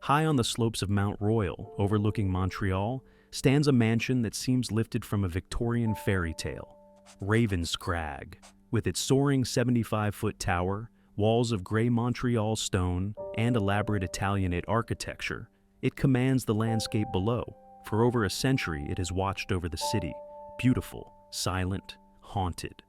High on the slopes of Mount Royal, overlooking Montreal, stands a mansion that seems lifted from a Victorian fairy tale. Ravenscrag, with its soaring 75-foot tower, walls of grey Montreal stone, and elaborate Italianate architecture, it commands the landscape below. For over a century, it has watched over the city, beautiful, silent, haunted.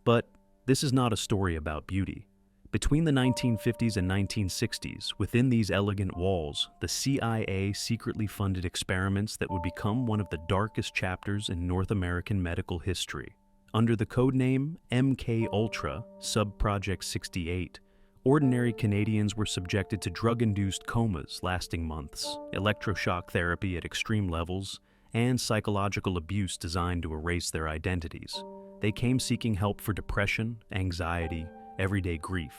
But this is not a story about beauty. Between the 1950s and 1960s, within these elegant walls, the CIA secretly funded experiments that would become one of the darkest chapters in North American medical history. Under the codename MKUltra, Sub-Project 68, ordinary Canadians were subjected to drug-induced comas lasting months, electroshock therapy at extreme levels, and psychological abuse designed to erase their identities. They came seeking help for depression, anxiety, everyday grief.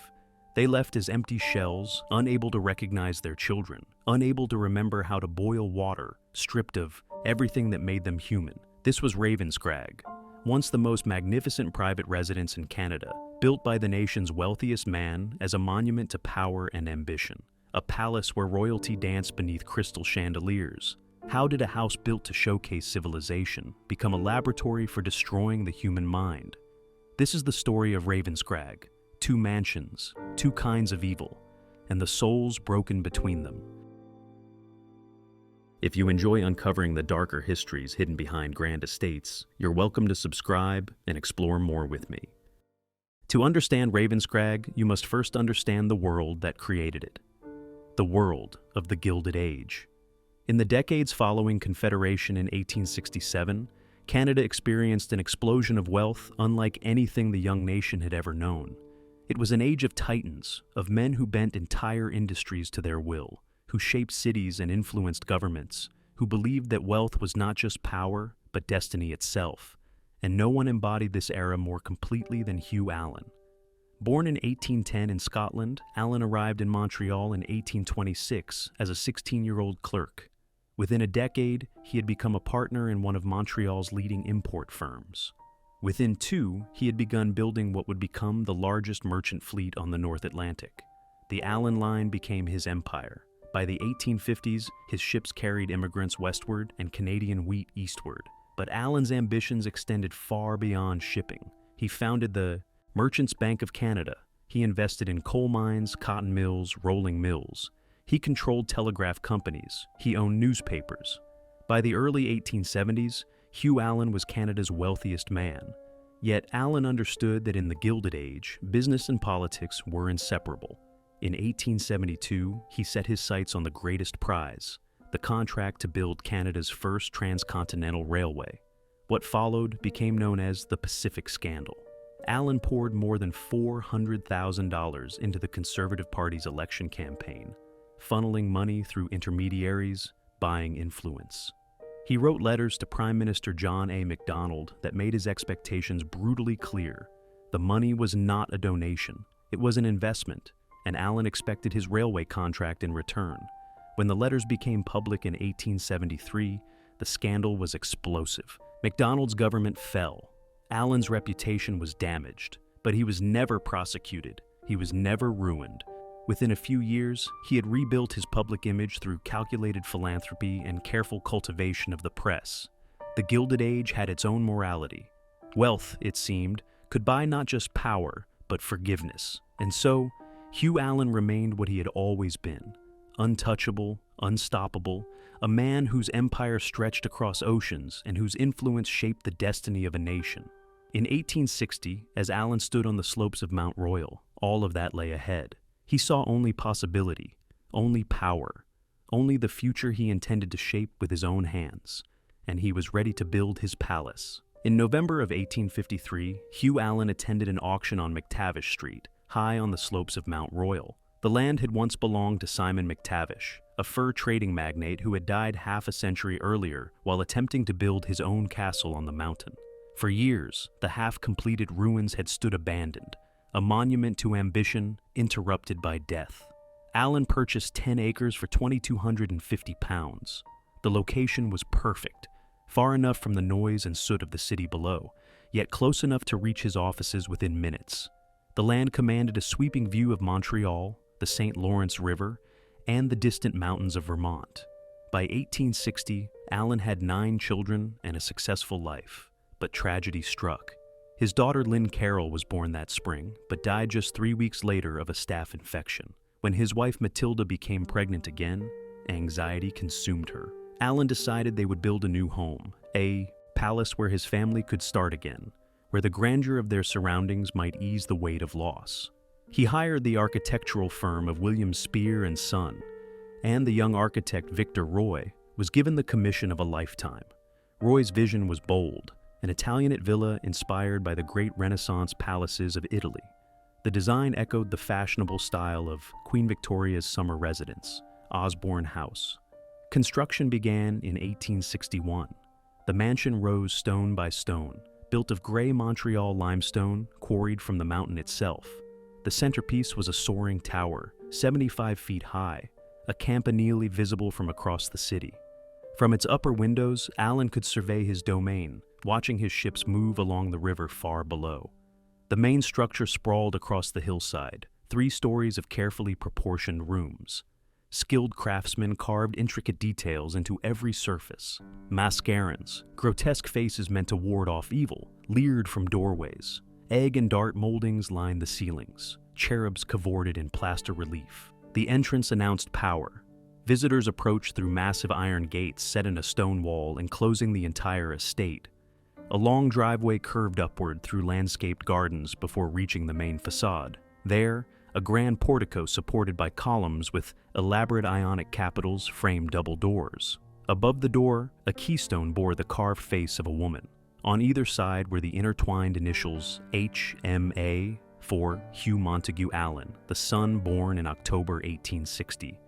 They left as empty shells, unable to recognize their children, unable to remember how to boil water, stripped of everything that made them human. This was Ravenscrag, once the most magnificent private residence in Canada, built by the nation's wealthiest man as a monument to power and ambition. A palace where royalty danced beneath crystal chandeliers. How did a house built to showcase civilization become a laboratory for destroying the human mind? This is the story of Ravenscrag. Two mansions, two kinds of evil, and the souls broken between them. If you enjoy uncovering the darker histories hidden behind grand estates, you're welcome to subscribe and explore more with me. To understand Ravenscrag, you must first understand the world that created it. The world of the Gilded Age. In the decades following Confederation in 1867, Canada experienced an explosion of wealth unlike anything the young nation had ever known. It was an age of titans, of men who bent entire industries to their will, who shaped cities and influenced governments, who believed that wealth was not just power, but destiny itself. And no one embodied this era more completely than Hugh Allen. Born in 1810 in Scotland, Allen arrived in Montreal in 1826 as a 16-year-old clerk. Within a decade, he had become a partner in one of Montreal's leading import firms. Within two, he had begun building what would become the largest merchant fleet on the North Atlantic. The Allen Line became his empire. By the 1850s, his ships carried immigrants westward and Canadian wheat eastward. But Allen's ambitions extended far beyond shipping. He founded the Merchants Bank of Canada. He invested in coal mines, cotton mills, rolling mills. He controlled telegraph companies. He owned newspapers. By the early 1870s, Hugh Allen was Canada's wealthiest man. Yet Allen understood that in the Gilded Age, business and politics were inseparable. In 1872, he set his sights on the greatest prize, the contract to build Canada's first transcontinental railway. What followed became known as the Pacific Scandal. Allen poured more than $400,000 into the Conservative Party's election campaign, funneling money through intermediaries, buying influence. He wrote letters to Prime Minister John A. Macdonald that made his expectations brutally clear. The money was not a donation, it was an investment, and Allen expected his railway contract in return. When the letters became public in 1873, the scandal was explosive. Macdonald's government fell. Allen's reputation was damaged, but he was never prosecuted. He was never ruined. Within a few years, he had rebuilt his public image through calculated philanthropy and careful cultivation of the press. The Gilded Age had its own morality. Wealth, it seemed, could buy not just power, but forgiveness. And so, Hugh Allen remained what he had always been. Untouchable, unstoppable, a man whose empire stretched across oceans and whose influence shaped the destiny of a nation. In 1860, as Allen stood on the slopes of Mount Royal, all of that lay ahead. He saw only possibility, only power, only the future he intended to shape with his own hands, and he was ready to build his palace. In November of 1853, Hugh Allen attended an auction on McTavish Street, high on the slopes of Mount Royal. The land had once belonged to Simon McTavish, a fur trading magnate who had died half a century earlier while attempting to build his own castle on the mountain. For years, the half-completed ruins had stood abandoned, a monument to ambition interrupted by death. Allen purchased 10 acres for £2,250. The location was perfect, far enough from the noise and soot of the city below, yet close enough to reach his offices within minutes. The land commanded a sweeping view of Montreal, the St. Lawrence River, and the distant mountains of Vermont. By 1860, Alan had 9 children and a successful life, but tragedy struck. His daughter Lynn Carroll was born that spring, but died just 3 weeks later of a staph infection. When his wife Matilda became pregnant again, anxiety consumed her. Alan decided they would build a new home, a palace where his family could start again, where the grandeur of their surroundings might ease the weight of loss. He hired the architectural firm of William Spear and Son, and the young architect Victor Roy was given the commission of a lifetime. Roy's vision was bold, an Italianate villa inspired by the great Renaissance palaces of Italy. The design echoed the fashionable style of Queen Victoria's summer residence, Osborne House. Construction began in 1861. The mansion rose stone by stone, built of gray Montreal limestone quarried from the mountain itself. The centerpiece was a soaring tower, 75 feet high, a campanile visible from across the city. From its upper windows, Alan could survey his domain, watching his ships move along the river far below. The main structure sprawled across the hillside, 3 stories of carefully proportioned rooms. Skilled craftsmen carved intricate details into every surface. Mascarons, grotesque faces meant to ward off evil, leered from doorways. Egg and dart moldings lined the ceilings. Cherubs cavorted in plaster relief. The entrance announced power. Visitors approached through massive iron gates set in a stone wall enclosing the entire estate. A long driveway curved upward through landscaped gardens before reaching the main facade. There, a grand portico supported by columns with elaborate Ionic capitals framed double doors. Above the door, a keystone bore the carved face of a woman. On either side were the intertwined initials HMA for Hugh Montague Allen, the son born in October 1860,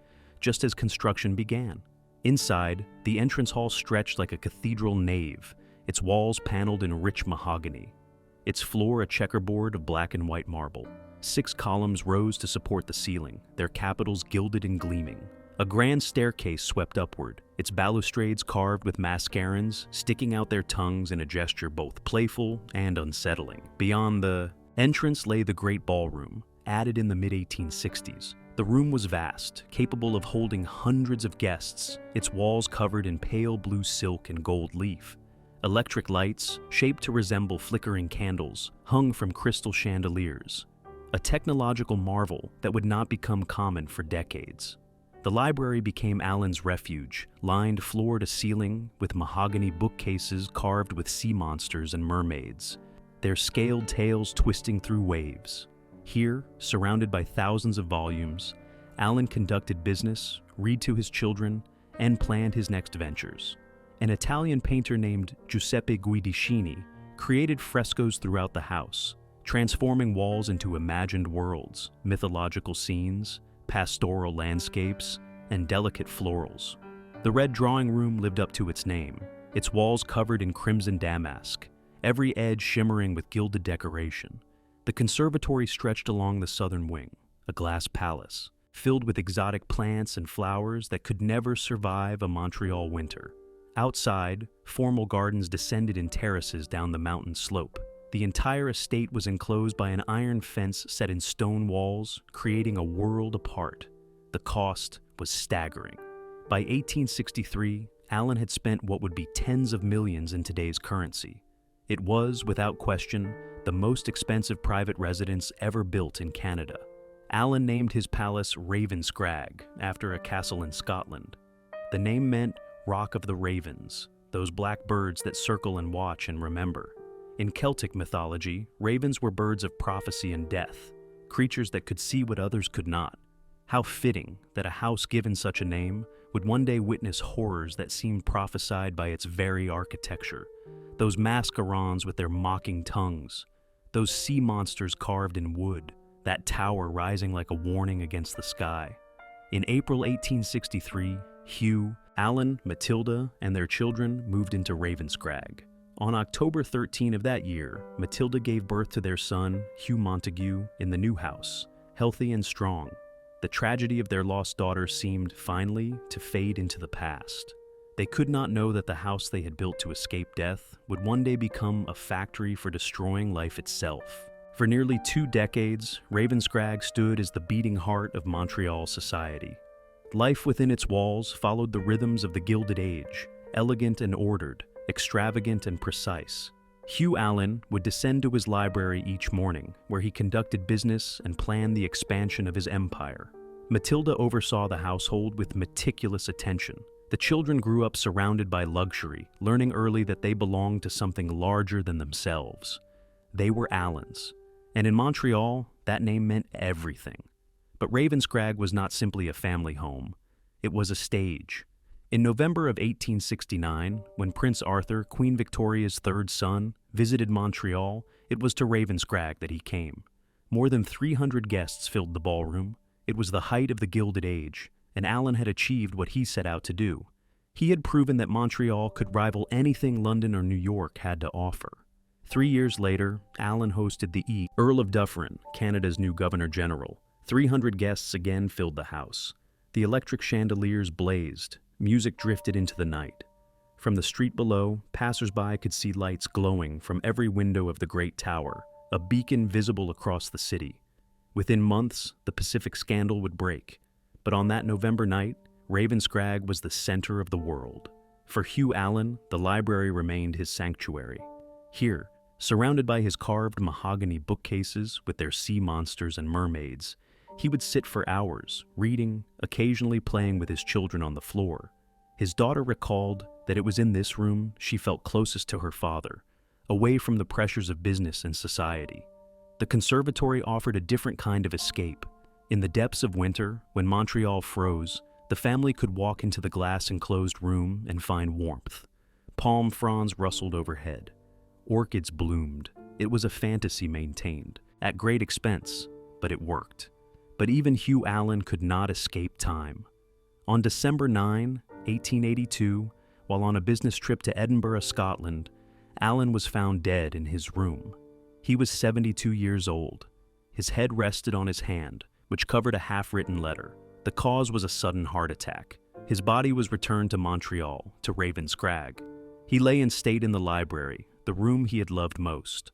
just as construction began. Inside, the entrance hall stretched like a cathedral nave, its walls paneled in rich mahogany, its floor a checkerboard of black and white marble. 6 columns rose to support the ceiling, their capitals gilded and gleaming. A grand staircase swept upward, its balustrades carved with mascarons, sticking out their tongues in a gesture both playful and unsettling. Beyond the entrance lay the great ballroom, added in the mid-1860s. The room was vast, capable of holding hundreds of guests, its walls covered in pale blue silk and gold leaf. Electric lights, shaped to resemble flickering candles, hung from crystal chandeliers, a technological marvel that would not become common for decades. The library became Alan's refuge, lined floor to ceiling with mahogany bookcases carved with sea monsters and mermaids, their scaled tails twisting through waves. Here, surrounded by thousands of volumes, Alan conducted business, read to his children, and planned his next ventures. An Italian painter named Giuseppe Guidicini created frescoes throughout the house, transforming walls into imagined worlds, mythological scenes, pastoral landscapes, and delicate florals. The red drawing room lived up to its name, its walls covered in crimson damask, every edge shimmering with gilded decoration. The conservatory stretched along the southern wing, a glass palace, filled with exotic plants and flowers that could never survive a Montreal winter. Outside, formal gardens descended in terraces down the mountain slope. The entire estate was enclosed by an iron fence set in stone walls, creating a world apart. The cost was staggering. By 1863, Alan had spent what would be tens of millions in today's currency. It was, without question, the most expensive private residence ever built in Canada. Alan named his palace Ravenscrag, after a castle in Scotland. The name meant Rock of the Ravens, those black birds that circle and watch and remember. In Celtic mythology, ravens were birds of prophecy and death, creatures that could see what others could not. How fitting that a house given such a name would one day witness horrors that seemed prophesied by its very architecture. Those mascarons with their mocking tongues, those sea monsters carved in wood, that tower rising like a warning against the sky. In April 1863, Hugh, Alan, Matilda, and their children moved into Ravenscrag. On October 13 of that year, Matilda gave birth to their son, Hugh Montague, in the new house, healthy and strong. The tragedy of their lost daughter seemed, finally, to fade into the past. They could not know that the house they had built to escape death would one day become a factory for destroying life itself. For nearly 2 decades, Ravenscrag stood as the beating heart of Montreal society. Life within its walls followed the rhythms of the Gilded Age, elegant and ordered, extravagant and precise. Hugh Allen would descend to his library each morning, where he conducted business and planned the expansion of his empire. Matilda oversaw the household with meticulous attention. The children grew up surrounded by luxury, learning early that they belonged to something larger than themselves. They were Allens, and in Montreal, that name meant everything. But Ravenscrag was not simply a family home. It was a stage. In November of 1869, when Prince Arthur, Queen Victoria's third son, visited Montreal, it was to Ravenscrag that he came. More than 300 guests filled the ballroom. It was the height of the Gilded Age, and Allen had achieved what he set out to do. He had proven that Montreal could rival anything London or New York had to offer. 3 years later, Allen hosted the Earl of Dufferin, Canada's new Governor-General. 300 guests again filled the house. The electric chandeliers blazed. Music drifted into the night. From the street below, passers-by could see lights glowing from every window of the Great Tower, a beacon visible across the city. Within months, the Pacific Scandal would break. But on that November night, Ravenscrag was the center of the world. For Hugh Allen, the library remained his sanctuary. Here, surrounded by his carved mahogany bookcases with their sea monsters and mermaids, he would sit for hours, reading, occasionally playing with his children on the floor. His daughter recalled that it was in this room she felt closest to her father, away from the pressures of business and society. The conservatory offered a different kind of escape. In the depths of winter, when Montreal froze, the family could walk into the glass-enclosed room and find warmth. Palm fronds rustled overhead. Orchids bloomed. It was a fantasy maintained, at great expense, but it worked. But even Hugh Allen could not escape time. On December 9, 1882, while on a business trip to Edinburgh, Scotland, Allen was found dead in his room. He was 72 years old. His head rested on his hand, which covered a half-written letter. The cause was a sudden heart attack. His body was returned to Montreal, to Ravenscrag. He lay in state in the library, the room he had loved most.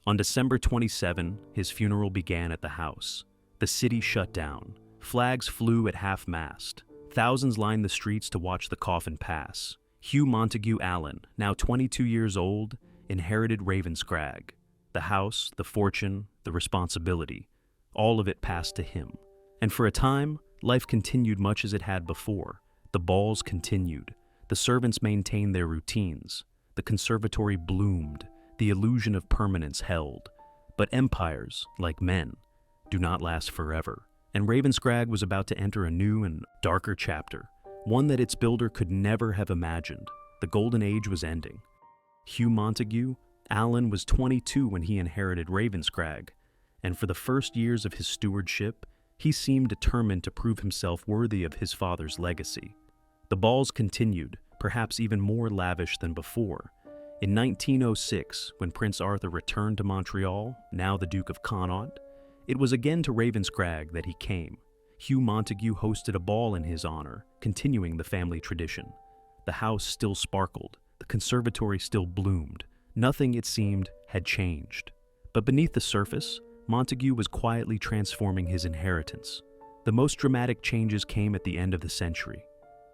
On December 27, his funeral began at the house. The city shut down. Flags flew at half-mast. Thousands lined the streets to watch the coffin pass. Hugh Montague Allen, now 22 years old, inherited Ravenscrag. The house, the fortune, the responsibility, all of it passed to him. And for a time, life continued much as it had before. The balls continued. The servants maintained their routines. The conservatory bloomed. The illusion of permanence held. But empires, like men, do not last forever. And Ravenscrag was about to enter a new and darker chapter, one that its builder could never have imagined. The Golden Age was ending. Hugh Montague Allen was 22 when he inherited Ravenscrag, and for the first years of his stewardship, he seemed determined to prove himself worthy of his father's legacy. The balls continued, perhaps even more lavish than before. In 1906, when Prince Arthur returned to Montreal, now the Duke of Connaught, it was again to Ravenscrag that he came. Hugh Montague hosted a ball in his honor, continuing the family tradition. The house still sparkled, the conservatory still bloomed. Nothing, it seemed, had changed. But beneath the surface, Montague was quietly transforming his inheritance. The most dramatic changes came at the end of the century.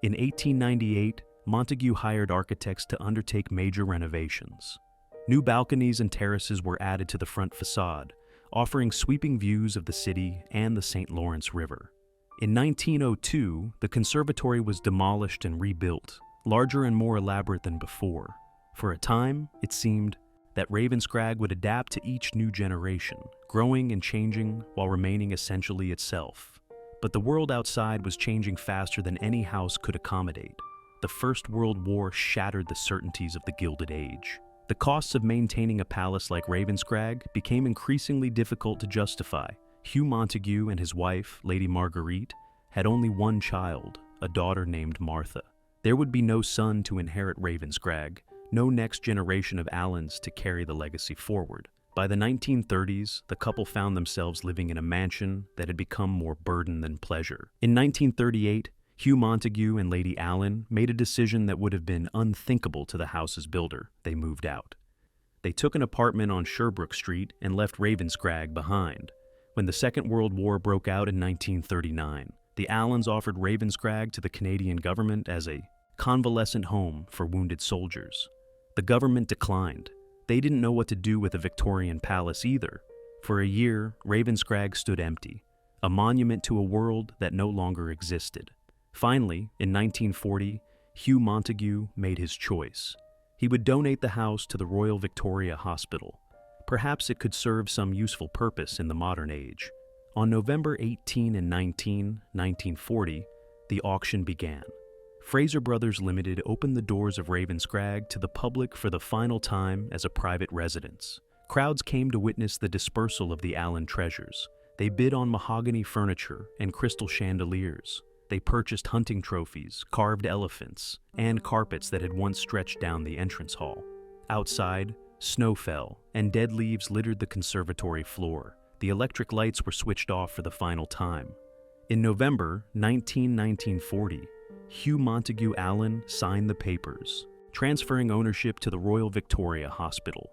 In 1898, Montague hired architects to undertake major renovations. New balconies and terraces were added to the front facade, offering sweeping views of the city and the St. Lawrence River. In 1902, the conservatory was demolished and rebuilt, larger and more elaborate than before. For a time, it seemed that Ravenscrag would adapt to each new generation, growing and changing while remaining essentially itself. But the world outside was changing faster than any house could accommodate. The First World War shattered the certainties of the Gilded Age. The costs of maintaining a palace like Ravenscrag became increasingly difficult to justify. Hugh Montague and his wife, Lady Marguerite, had only one child, a daughter named Martha. There would be no son to inherit Ravenscrag, no next generation of Allens to carry the legacy forward. By the 1930s, the couple found themselves living in a mansion that had become more burden than pleasure. In 1938, Hugh Montague and Lady Allen made a decision that would have been unthinkable to the house's builder. They moved out. They took an apartment on Sherbrooke Street and left Ravenscrag behind. When the Second World War broke out in 1939, The Allens offered Ravenscrag to the Canadian government as a convalescent home for wounded soldiers. The government declined. They didn't know what to do with a Victorian palace either. For a year, Ravenscrag stood empty, a monument to a world that no longer existed. Finally, in 1940, Hugh Montagu made his choice. He would donate the house to the Royal Victoria Hospital. Perhaps it could serve some useful purpose in the modern age. On November 18 and 19, 1940, the auction began. Fraser Brothers Limited opened the doors of Ravenscrag to the public for the final time as a private residence. Crowds came to witness the dispersal of the Allen treasures. They bid on mahogany furniture and crystal chandeliers. They purchased hunting trophies, carved elephants, and carpets that had once stretched down the entrance hall. Outside, snow fell, and dead leaves littered the conservatory floor. The electric lights were switched off for the final time. In November 1940, Hugh Montagu Allen signed the papers, transferring ownership to the Royal Victoria Hospital.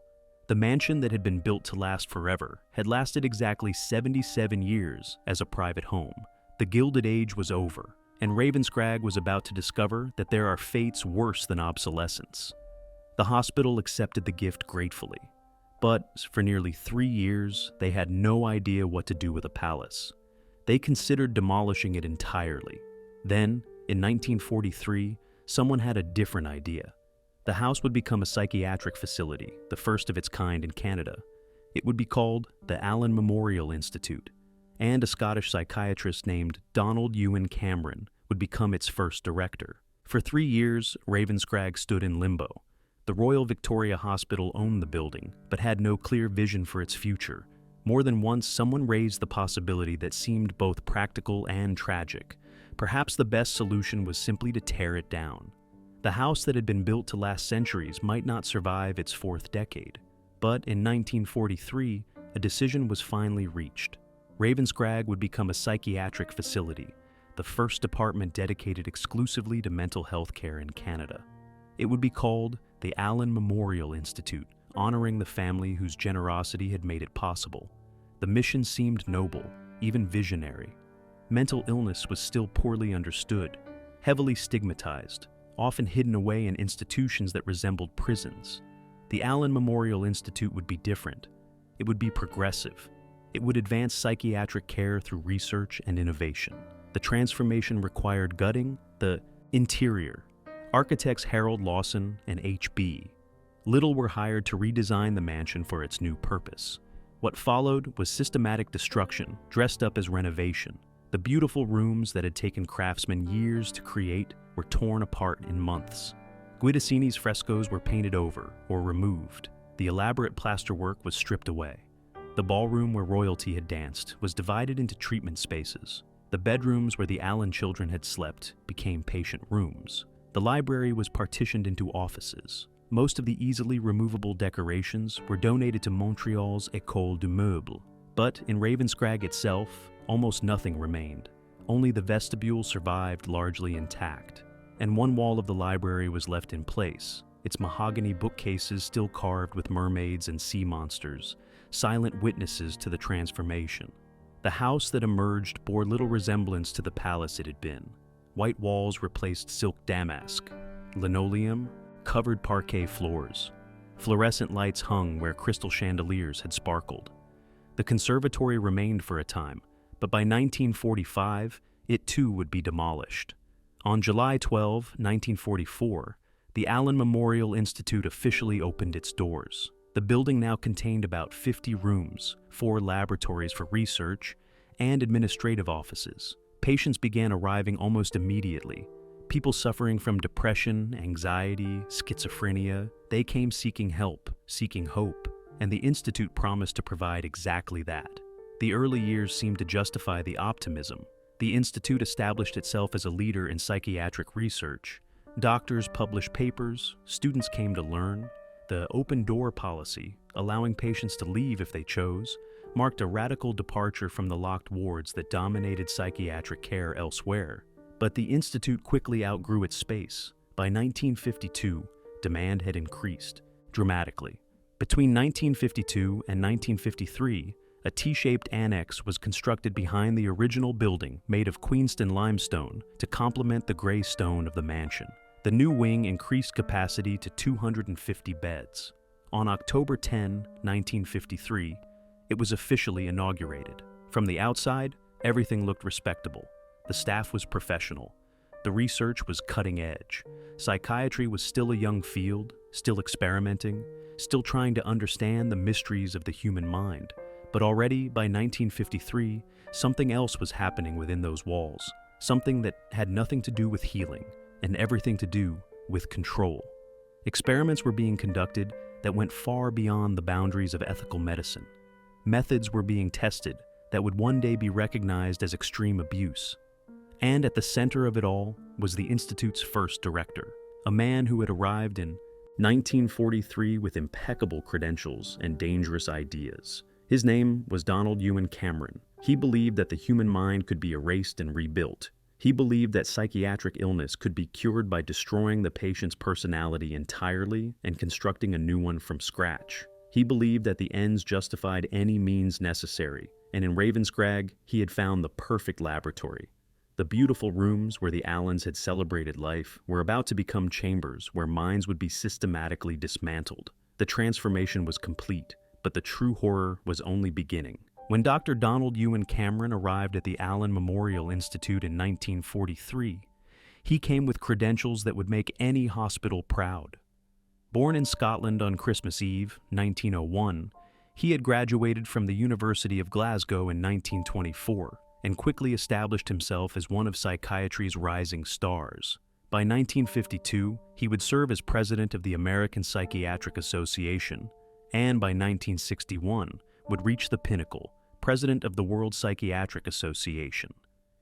The mansion that had been built to last forever had lasted exactly 77 years as a private home. The Gilded Age was over, and Ravenscrag was about to discover that there are fates worse than obsolescence. The hospital accepted the gift gratefully, but for nearly 3 years, they had no idea what to do with the palace. They considered demolishing it entirely. Then, in 1943, someone had a different idea. The house would become a psychiatric facility, the first of its kind in Canada. It would be called the Allen Memorial Institute, and a Scottish psychiatrist named Donald Ewen Cameron would become its first director. For 3 years, Ravenscrag stood in limbo. The Royal Victoria Hospital owned the building, but had no clear vision for its future. More than once, someone raised the possibility that seemed both practical and tragic. Perhaps the best solution was simply to tear it down. The house that had been built to last centuries might not survive its 4th decade. But in 1943, a decision was finally reached. Ravenscrag would become a psychiatric facility, the first department dedicated exclusively to mental health care in Canada. It would be called the Allen Memorial Institute, honoring the family whose generosity had made it possible. The mission seemed noble, even visionary. Mental illness was still poorly understood, heavily stigmatized, often hidden away in institutions that resembled prisons. The Allen Memorial Institute would be different. It would be progressive. It would advance psychiatric care through research and innovation. The transformation required gutting the interior. Architects Harold Lawson and H.B. Little were hired to redesign the mansion for its new purpose. What followed was systematic destruction, dressed up as renovation. The beautiful rooms that had taken craftsmen years to create were torn apart in months. Guidicini's frescoes were painted over or removed. The elaborate plasterwork was stripped away. The ballroom where royalty had danced was divided into treatment spaces. The bedrooms where the Allen children had slept became patient rooms. The library was partitioned into offices. Most of the easily removable decorations were donated to Montreal's École du Meuble. But in Ravenscrag itself, almost nothing remained. Only the vestibule survived largely intact, and one wall of the library was left in place, its mahogany bookcases still carved with mermaids and sea monsters, silent witnesses to the transformation. The house that emerged bore little resemblance to the palace it had been. White walls replaced silk damask, linoleum covered parquet floors. Fluorescent lights hung where crystal chandeliers had sparkled. The conservatory remained for a time, but by 1945, it too would be demolished. On July 12, 1944, the Allen Memorial Institute officially opened its doors. The building now contained about 50 rooms, 4 laboratories for research, and administrative offices. Patients began arriving almost immediately. People suffering from depression, anxiety, schizophrenia, they came seeking help, seeking hope, and the Institute promised to provide exactly that. The early years seemed to justify the optimism. The Institute established itself as a leader in psychiatric research. Doctors published papers, students came to learn. The open-door policy, allowing patients to leave if they chose, marked a radical departure from the locked wards that dominated psychiatric care elsewhere. But the Institute quickly outgrew its space. By 1952, demand had increased dramatically. Between 1952 and 1953, A T-shaped annex was constructed behind the original building, made of Queenston limestone, to complement the gray stone of the mansion. The new wing increased capacity to 250 beds. On October 10, 1953, it was officially inaugurated. From the outside, everything looked respectable. The staff was professional. The research was cutting edge. Psychiatry was still a young field, still experimenting, still trying to understand the mysteries of the human mind. But already, by 1953, something else was happening within those walls, something that had nothing to do with healing and everything to do with control. Experiments were being conducted that went far beyond the boundaries of ethical medicine. Methods were being tested that would one day be recognized as extreme abuse. And at the center of it all was the Institute's first director, a man who had arrived in 1943 with impeccable credentials and dangerous ideas. His name was Donald Ewen Cameron. He believed that the human mind could be erased and rebuilt. He believed that psychiatric illness could be cured by destroying the patient's personality entirely and constructing a new one from scratch. He believed that the ends justified any means necessary, and in Ravenscrag, he had found the perfect laboratory. The beautiful rooms where the Allens had celebrated life were about to become chambers where minds would be systematically dismantled. The transformation was complete, but the true horror was only beginning. When Dr. Donald Ewen Cameron arrived at the Allen Memorial Institute in 1943, he came with credentials that would make any hospital proud. Born in Scotland on Christmas Eve, 1901, he had graduated from the University of Glasgow in 1924 and quickly established himself as one of psychiatry's rising stars. By 1952, he would serve as president of the American Psychiatric Association, and by 1961, would reach the pinnacle, president of the World Psychiatric Association.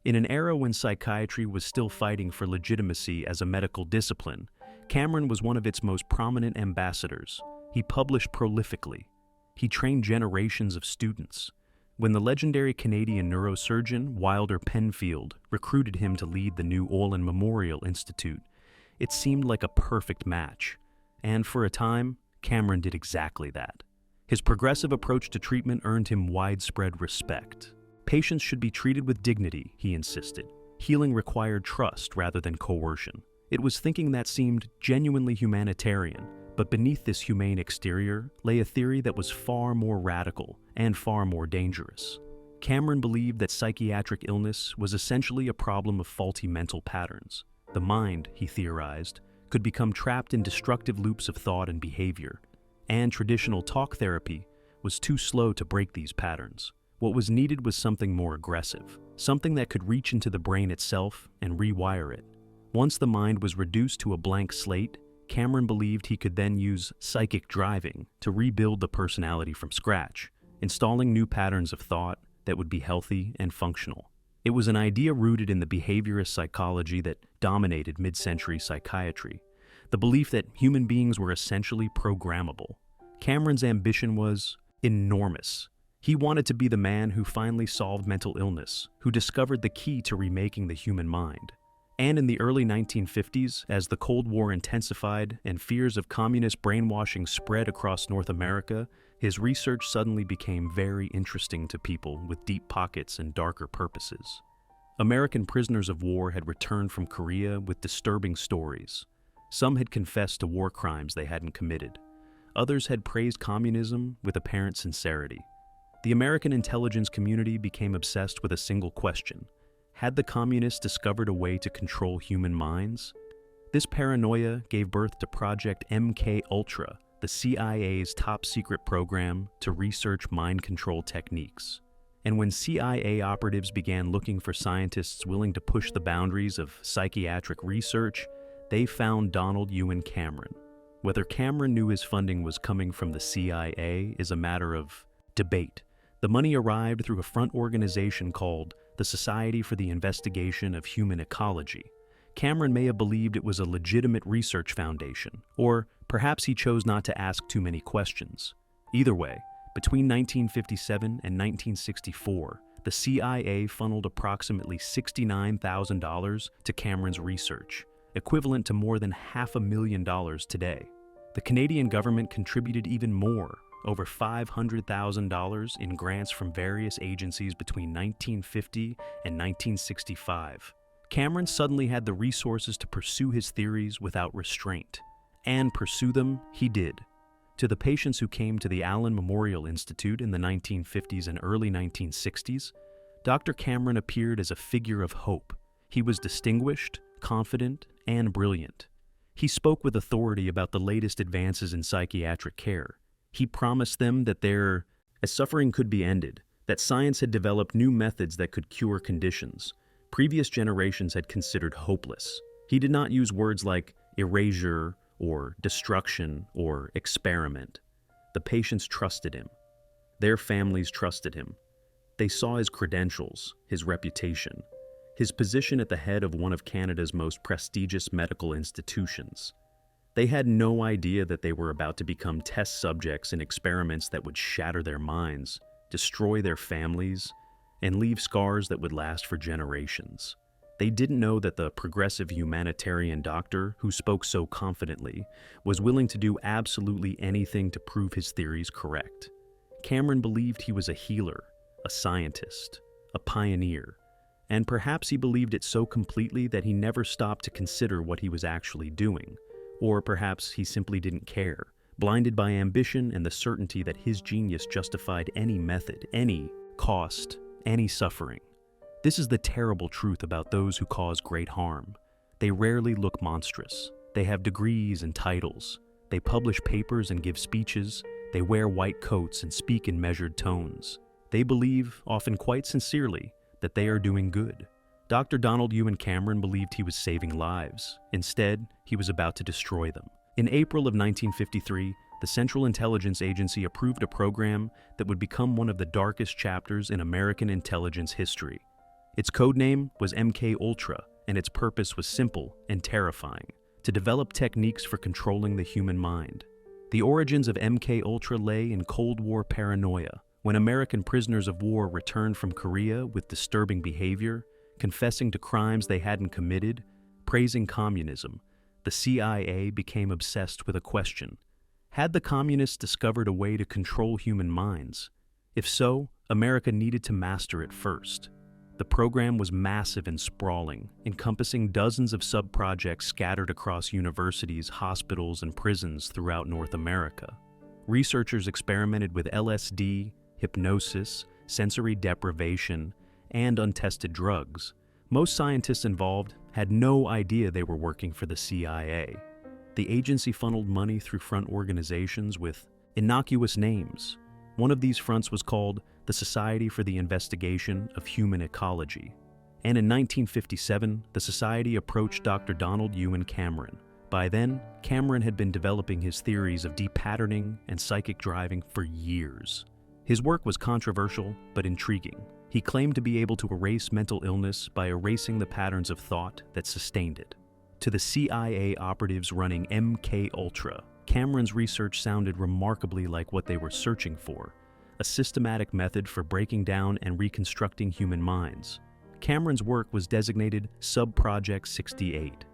In an era when psychiatry was still fighting for legitimacy as a medical discipline, Cameron was one of its most prominent ambassadors. He published prolifically. He trained generations of students. When the legendary Canadian neurosurgeon Wilder Penfield recruited him to lead the new Allen Memorial Institute, it seemed like a perfect match. And for a time, Cameron did exactly that. His progressive approach to treatment earned him widespread respect. Patients should be treated with dignity, he insisted. Healing required trust rather than coercion. It was thinking that seemed genuinely humanitarian, but beneath this humane exterior lay a theory that was far more radical and far more dangerous. Cameron believed that psychiatric illness was essentially a problem of faulty mental patterns. The mind, he theorized, could become trapped in destructive loops of thought and behavior, and traditional talk therapy was too slow to break these patterns. What was needed was something more aggressive, something that could reach into the brain itself and rewire it. Once the mind was reduced to a blank slate, Cameron believed he could then use psychic driving to rebuild the personality from scratch, installing new patterns of thought that would be healthy and functional. It was an idea rooted in the behaviorist psychology that dominated mid-century psychiatry, the belief that human beings were essentially programmable. Cameron's ambition was enormous. He wanted to be the man who finally solved mental illness, who discovered the key to remaking the human mind. And in the early 1950s, as the Cold War intensified and fears of communist brainwashing spread across North America, his research suddenly became very interesting to people with deep pockets and darker purposes. American prisoners of war had returned from Korea with disturbing stories. Some had confessed to war crimes they hadn't committed. Others had praised communism with apparent sincerity. The American intelligence community became obsessed with a single question: had the communists discovered a way to control human minds? This paranoia gave birth to Project MKUltra, the CIA's top-secret program to research mind control techniques. And when CIA operatives began looking for scientists willing to push the boundaries of psychiatric research, they found Donald Ewen Cameron. Whether Cameron knew his funding was coming from the CIA is a matter of debate. The money arrived through a front organization called the Society for the Investigation of Human Ecology. Cameron may have believed it was a legitimate research foundation, or perhaps he chose not to ask too many questions. Either way, between 1957 and 1964, the CIA funneled approximately $69,000 to Cameron's research, equivalent to more than $500,000 today. The Canadian government contributed even more, over $500,000 in grants from various agencies between 1950 and 1965. Cameron suddenly had the resources to pursue his theories without restraint. And pursue them he did. To the patients who came to the Allen Memorial Institute in the 1950s and early 1960s, Dr. Cameron appeared as a figure of hope. He was distinguished, confident, and brilliant. He spoke with authority about the latest advances in psychiatric care. He promised them that as suffering could be ended, that science had developed new methods that could cure conditions previous generations had considered hopeless. He did not use words like erasure or destruction or experiment. The patients trusted him. Their families trusted him. They saw his credentials, his reputation, his position at the head of one of Canada's most prestigious medical institutions. They had no idea that they were about to become test subjects in experiments that would shatter their minds, destroy their families, and leave scars that would last for generations. They didn't know that the progressive humanitarian doctor who spoke so confidently was willing to do absolutely anything to prove his theories correct. Cameron believed he was a healer, a scientist, a pioneer, and perhaps he believed it so completely that he never stopped to consider what he was actually doing. Or perhaps he simply didn't care, blinded by ambition and the certainty that his genius justified any method, any cost, any suffering. This is the terrible truth about those who cause great harm. They rarely look monstrous. They have degrees and titles. They publish papers and give speeches. They wear white coats and speak in measured tones. They believe, often quite sincerely, that they are doing good. Dr. Donald Ewen Cameron believed he was saving lives. Instead, he was about to destroy them. In April of 1953, the Central Intelligence Agency approved a program that would become one of the darkest chapters in American intelligence history. Its codename was MKUltra, and its purpose was simple and terrifying: to develop techniques for controlling the human mind. The origins of MKUltra lay in Cold War paranoia, when American prisoners of war returned from Korea with disturbing behavior, confessing to crimes they hadn't committed, praising communism. The CIA became obsessed with a question: had the communists discovered a way to control human minds? If so, America needed to master it first. The program was massive and sprawling, encompassing dozens of sub-projects scattered across universities, hospitals, and prisons throughout North America. Researchers experimented with LSD, hypnosis, sensory deprivation, and untested drugs. Most scientists involved had no idea they were working for the CIA. The agency funneled money through front organizations with innocuous names. One of these fronts was called the Society for the Investigation of Human Ecology. And in 1957, the society approached Dr. Donald Ewen Cameron. By then, Cameron had been developing his theories of deep patterning and psychic driving for years. His work was controversial but intriguing. He claimed to be able to erase mental illness by erasing the patterns of thought that sustained it. To the CIA operatives running MKUltra, Cameron's research sounded remarkably like what they were searching for: a systematic method for breaking down and reconstructing human minds. Cameron's work was designated Sub-Project 68.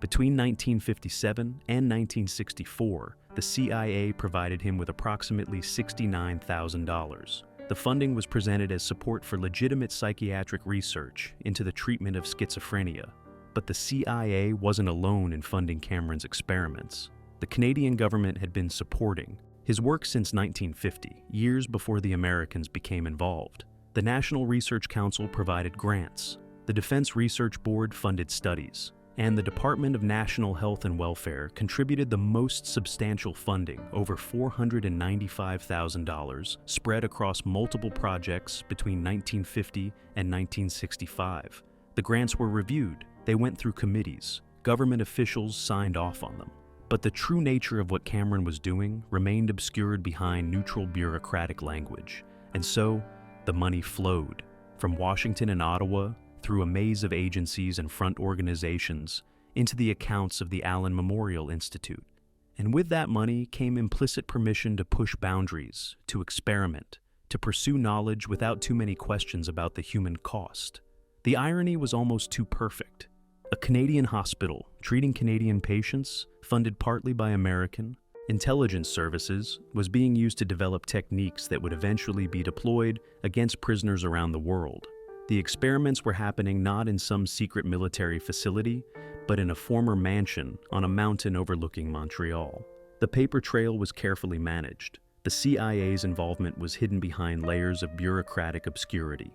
Between 1957 and 1964, the CIA provided him with approximately $69,000. The funding was presented as support for legitimate psychiatric research into the treatment of schizophrenia. But the CIA wasn't alone in funding Cameron's experiments. The Canadian government had been supporting his work since 1950, years before the Americans became involved. The National Research Council provided grants, the Defense Research Board funded studies, and the Department of National Health and Welfare contributed the most substantial funding, over $495,000, spread across multiple projects between 1950 and 1965. The grants were reviewed. They went through committees. Government officials signed off on them. But the true nature of what Cameron was doing remained obscured behind neutral bureaucratic language. And so, the money flowed from Washington and Ottawa through a maze of agencies and front organizations into the accounts of the Allen Memorial Institute. And with that money came implicit permission to push boundaries, to experiment, to pursue knowledge without too many questions about the human cost. The irony was almost too perfect. A Canadian hospital treating Canadian patients, funded partly by American, Intelligence services was being used to develop techniques that would eventually be deployed against prisoners around the world. The experiments were happening not in some secret military facility, but in a former mansion on a mountain overlooking Montreal. The paper trail was carefully managed. The CIA's involvement was hidden behind layers of bureaucratic obscurity.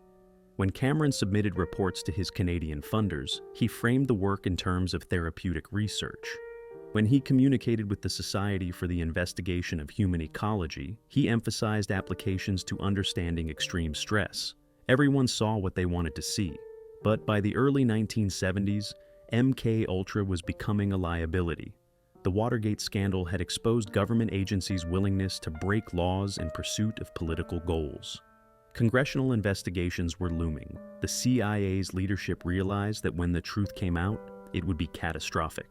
When Cameron submitted reports to his Canadian funders, he framed the work in terms of therapeutic research. When he communicated with the Society for the Investigation of Human Ecology, he emphasized applications to understanding extreme stress. Everyone saw what they wanted to see. But by the early 1970s, MKUltra was becoming a liability. The Watergate scandal had exposed government agencies' willingness to break laws in pursuit of political goals. Congressional investigations were looming. The CIA's leadership realized that when the truth came out, it would be catastrophic.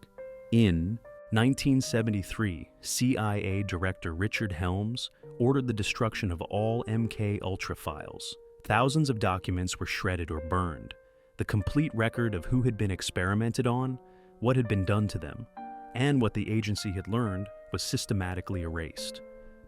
In 1973, CIA Director Richard Helms ordered the destruction of all MKUltra files. Thousands of documents were shredded or burned. The complete record of who had been experimented on, what had been done to them, and what the agency had learned was systematically erased.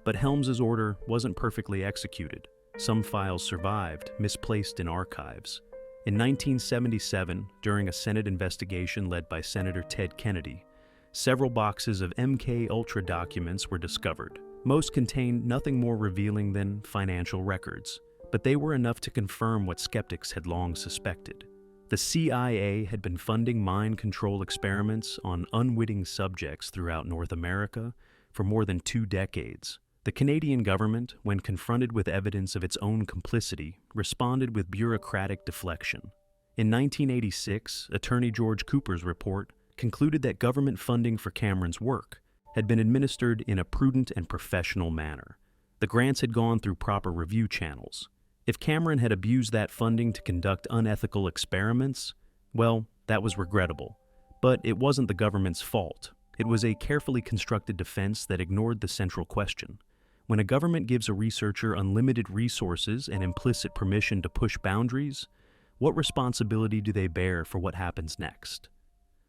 But Helms's order wasn't perfectly executed. Some files survived, misplaced in archives. In 1977, during a Senate investigation led by Senator Ted Kennedy, several boxes of MKUltra documents were discovered. Most contained nothing more revealing than financial records, but they were enough to confirm what skeptics had long suspected. The CIA had been funding mind control experiments on unwitting subjects throughout North America for more than 2 decades. The Canadian government, when confronted with evidence of its own complicity, responded with bureaucratic deflection. In 1986, Attorney George Cooper's report concluded that government funding for Cameron's work had been administered in a prudent and professional manner. The grants had gone through proper review channels. If Cameron had abused that funding to conduct unethical experiments, well, that was regrettable. But it wasn't the government's fault. It was a carefully constructed defense that ignored the central question. When a government gives a researcher unlimited resources and implicit permission to push boundaries, what responsibility do they bear for what happens next?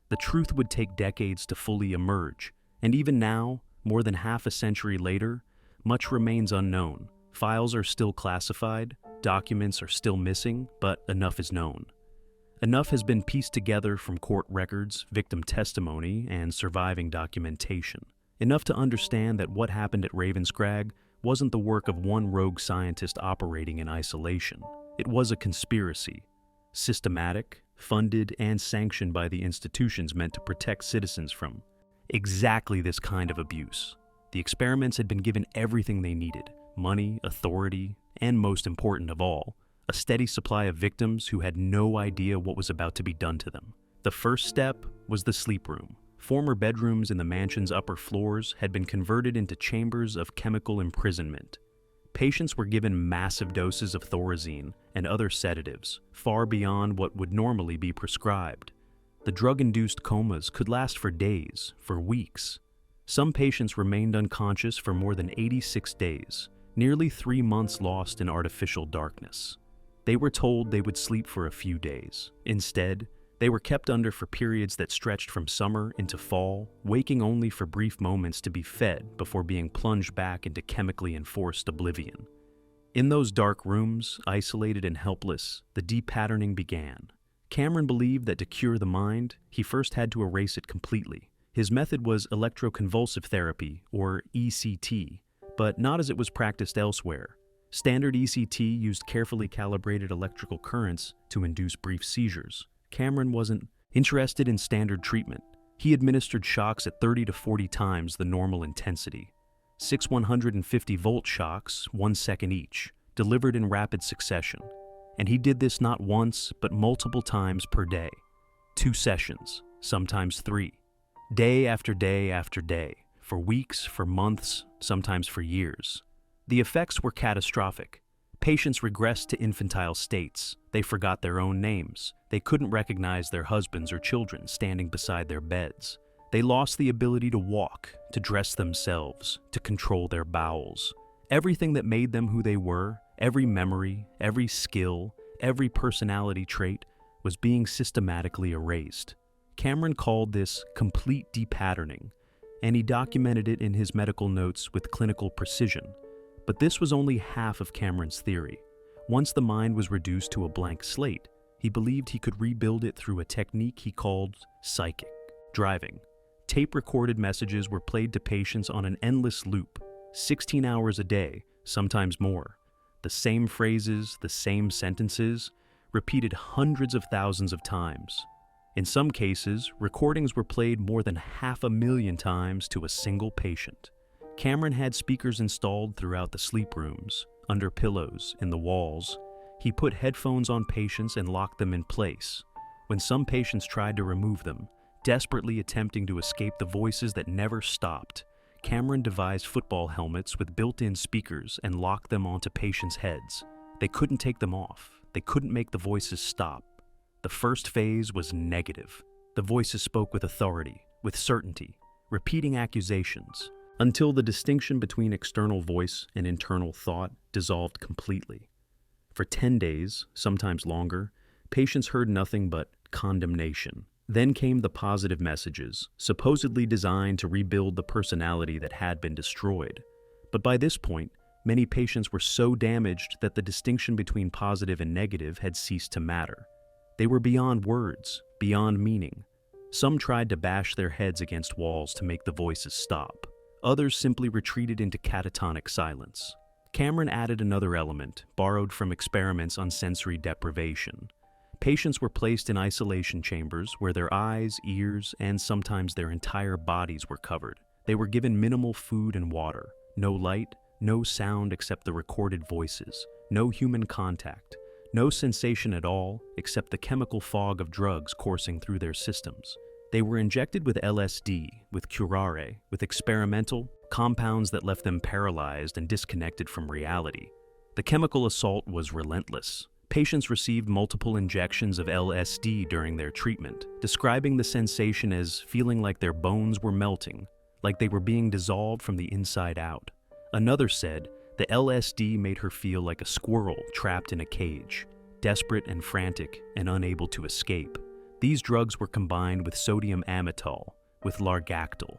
The truth would take decades to fully emerge, and even now, more than half a century later, much remains unknown. Files are still classified, documents are still missing, but enough is known. Enough has been pieced together from court records, victim testimony, and surviving documentation. Enough to understand that what happened at Ravenscrag wasn't the work of one rogue scientist operating in isolation. It was a conspiracy, systematic, funded, and sanctioned by the institutions meant to protect citizens from exactly this kind of abuse. The experiments had been given everything they needed: money, authority, and most important of all, a steady supply of victims who had no idea what was about to be done to them. The first step was the sleep room. Former bedrooms in the mansion's upper floors had been converted into chambers of chemical imprisonment. Patients were given massive doses of Thorazine and other sedatives, far beyond what would normally be prescribed. The drug-induced comas could last for days, for weeks. Some patients remained unconscious for more than 86 days, nearly 3 months lost in artificial darkness. They were told they would sleep for a few days. Instead, they were kept under for periods that stretched from summer into fall, waking only for brief moments to be fed before being plunged back into chemically enforced oblivion. In those dark rooms, isolated and helpless, the de-patterning began. Cameron believed that to cure the mind, he first had to erase it completely. His method was electroconvulsive therapy, or ECT, but not as it was practiced elsewhere. Standard ECT used carefully calibrated electrical currents to induce brief seizures. Cameron wasn't interested in standard treatment. He administered shocks at 30 to 40 times the normal intensity. 6 150-volt shocks, 1 second each, delivered in rapid succession. And he did this not once, but multiple times per day. 2 sessions, sometimes 3. Day after day after day, for weeks, for months, sometimes for years. The effects were catastrophic. Patients regressed to infantile states. They forgot their own names. They couldn't recognize their husbands or children standing beside their beds. They lost the ability to walk, to dress themselves, to control their bowels. Everything that made them who they were, every memory, every skill, every personality trait, was being systematically erased. Cameron called this complete de-patterning, and he documented it in his medical notes with clinical precision. But this was only half of Cameron's theory. Once the mind was reduced to a blank slate, he believed he could rebuild it through a technique he called psychic driving. Tape-recorded messages were played to patients on an endless loop, 16 hours a day, sometimes more. The same phrases, the same sentences, repeated hundreds of thousands of times. In some cases, recordings were played more than 500,000 times to a single patient. Cameron had speakers installed throughout the sleep rooms, under pillows, in the walls. He put headphones on patients and locked them in place. When some patients tried to remove them, desperately attempting to escape the voices that never stopped, Cameron devised football helmets with built-in speakers and locked them onto patients' heads. They couldn't take them off. They couldn't make the voices stop. The first phase was negative. The voices spoke with authority, with certainty, repeating accusations, until the distinction between external voice and internal thought dissolved completely. For 10 days, sometimes longer, patients heard nothing but condemnation. Then came the positive messages, supposedly designed to rebuild the personality that had been destroyed. But by this point, many patients were so damaged that the distinction between positive and negative had ceased to matter. They were beyond words, beyond meaning. Some tried to bash their heads against walls to make the voices stop. Others simply retreated into catatonic silence. Cameron added another element, borrowed from experiments on sensory deprivation. Patients were placed in isolation chambers where their eyes, ears, and sometimes their entire bodies were covered. They were given minimal food and water, no light, no sound except the recorded voices, no human contact, no sensation at all except the chemical fog of drugs coursing through their systems. They were injected with LSD, with curare, with experimental compounds that left them paralyzed and disconnected from reality. The chemical assault was relentless. Patients received multiple injections of LSD during their treatment, describing the sensation as feeling like their bones were melting, like they were being dissolved from the inside out. Another said the LSD made her feel like a squirrel trapped in a cage, desperate and frantic and unable to escape. These drugs were combined with sodium amytal, with largactil,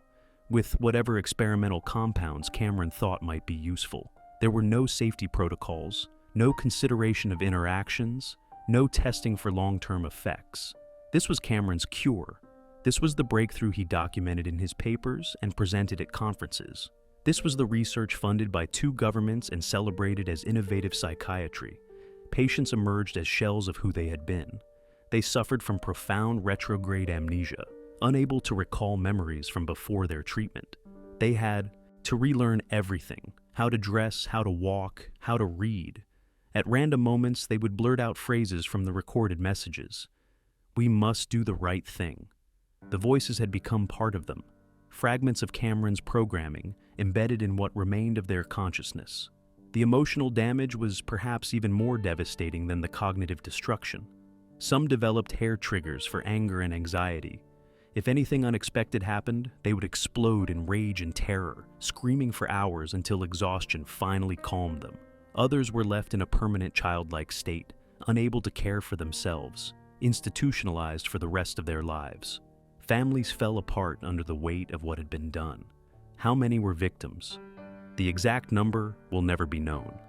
with whatever experimental compounds Cameron thought might be useful. There were no safety protocols, no consideration of interactions, no testing for long-term effects. This was Cameron's cure. This was the breakthrough he documented in his papers and presented at conferences. This was the research funded by 2 governments and celebrated as innovative psychiatry. Patients emerged as shells of who they had been. They suffered from profound retrograde amnesia, unable to recall memories from before their treatment. They had to relearn everything: how to dress, how to walk, how to read. At random moments, they would blurt out phrases from the recorded messages. "We must do the right thing." The voices had become part of them, fragments of Cameron's programming embedded in what remained of their consciousness. The emotional damage was perhaps even more devastating than the cognitive destruction. Some developed hair triggers for anger and anxiety. If anything unexpected happened, they would explode in rage and terror, screaming for hours until exhaustion finally calmed them. Others were left in a permanent childlike state, unable to care for themselves, institutionalized for the rest of their lives. Families fell apart under the weight of what had been done. How many were victims? The exact number will never be known.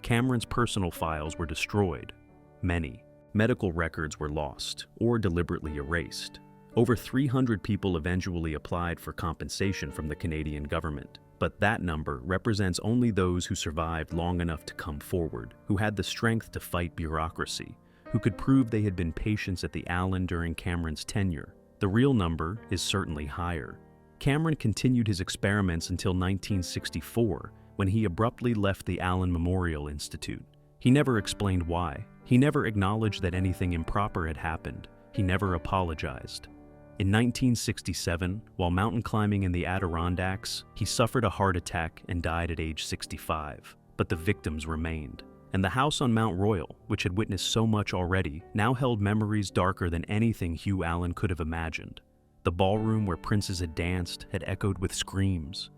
Cameron's personal files were destroyed. Many. Medical records were lost or deliberately erased. Over 300 people eventually applied for compensation from the Canadian government, but that number represents only those who survived long enough to come forward, who had the strength to fight bureaucracy, who could prove they had been patients at the Allen during Cameron's tenure. The real number is certainly higher. Cameron continued his experiments until 1964, when he abruptly left the Allen Memorial Institute. He never explained why. He never acknowledged that anything improper had happened. He never apologized. In 1967, while mountain climbing in the Adirondacks, he suffered a heart attack and died at age 65. But the victims remained. And the house on Mount Royal, which had witnessed so much already, now held memories darker than anything Hugh Allen could have imagined. The ballroom where princes had danced had echoed with screams.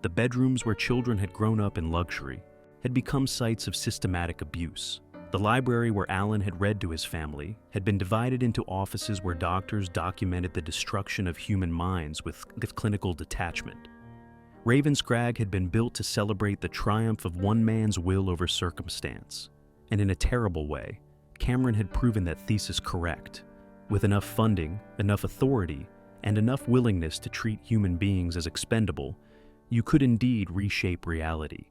The bedrooms where children had grown up in luxury had become sites of systematic abuse. The library where Allen had read to his family had been divided into offices where doctors documented the destruction of human minds with clinical detachment. Ravenscrag had been built to celebrate the triumph of one man's will over circumstance, and in a terrible way, Cameron had proven that thesis correct. With enough funding, enough authority, and enough willingness to treat human beings as expendable, you could indeed reshape reality.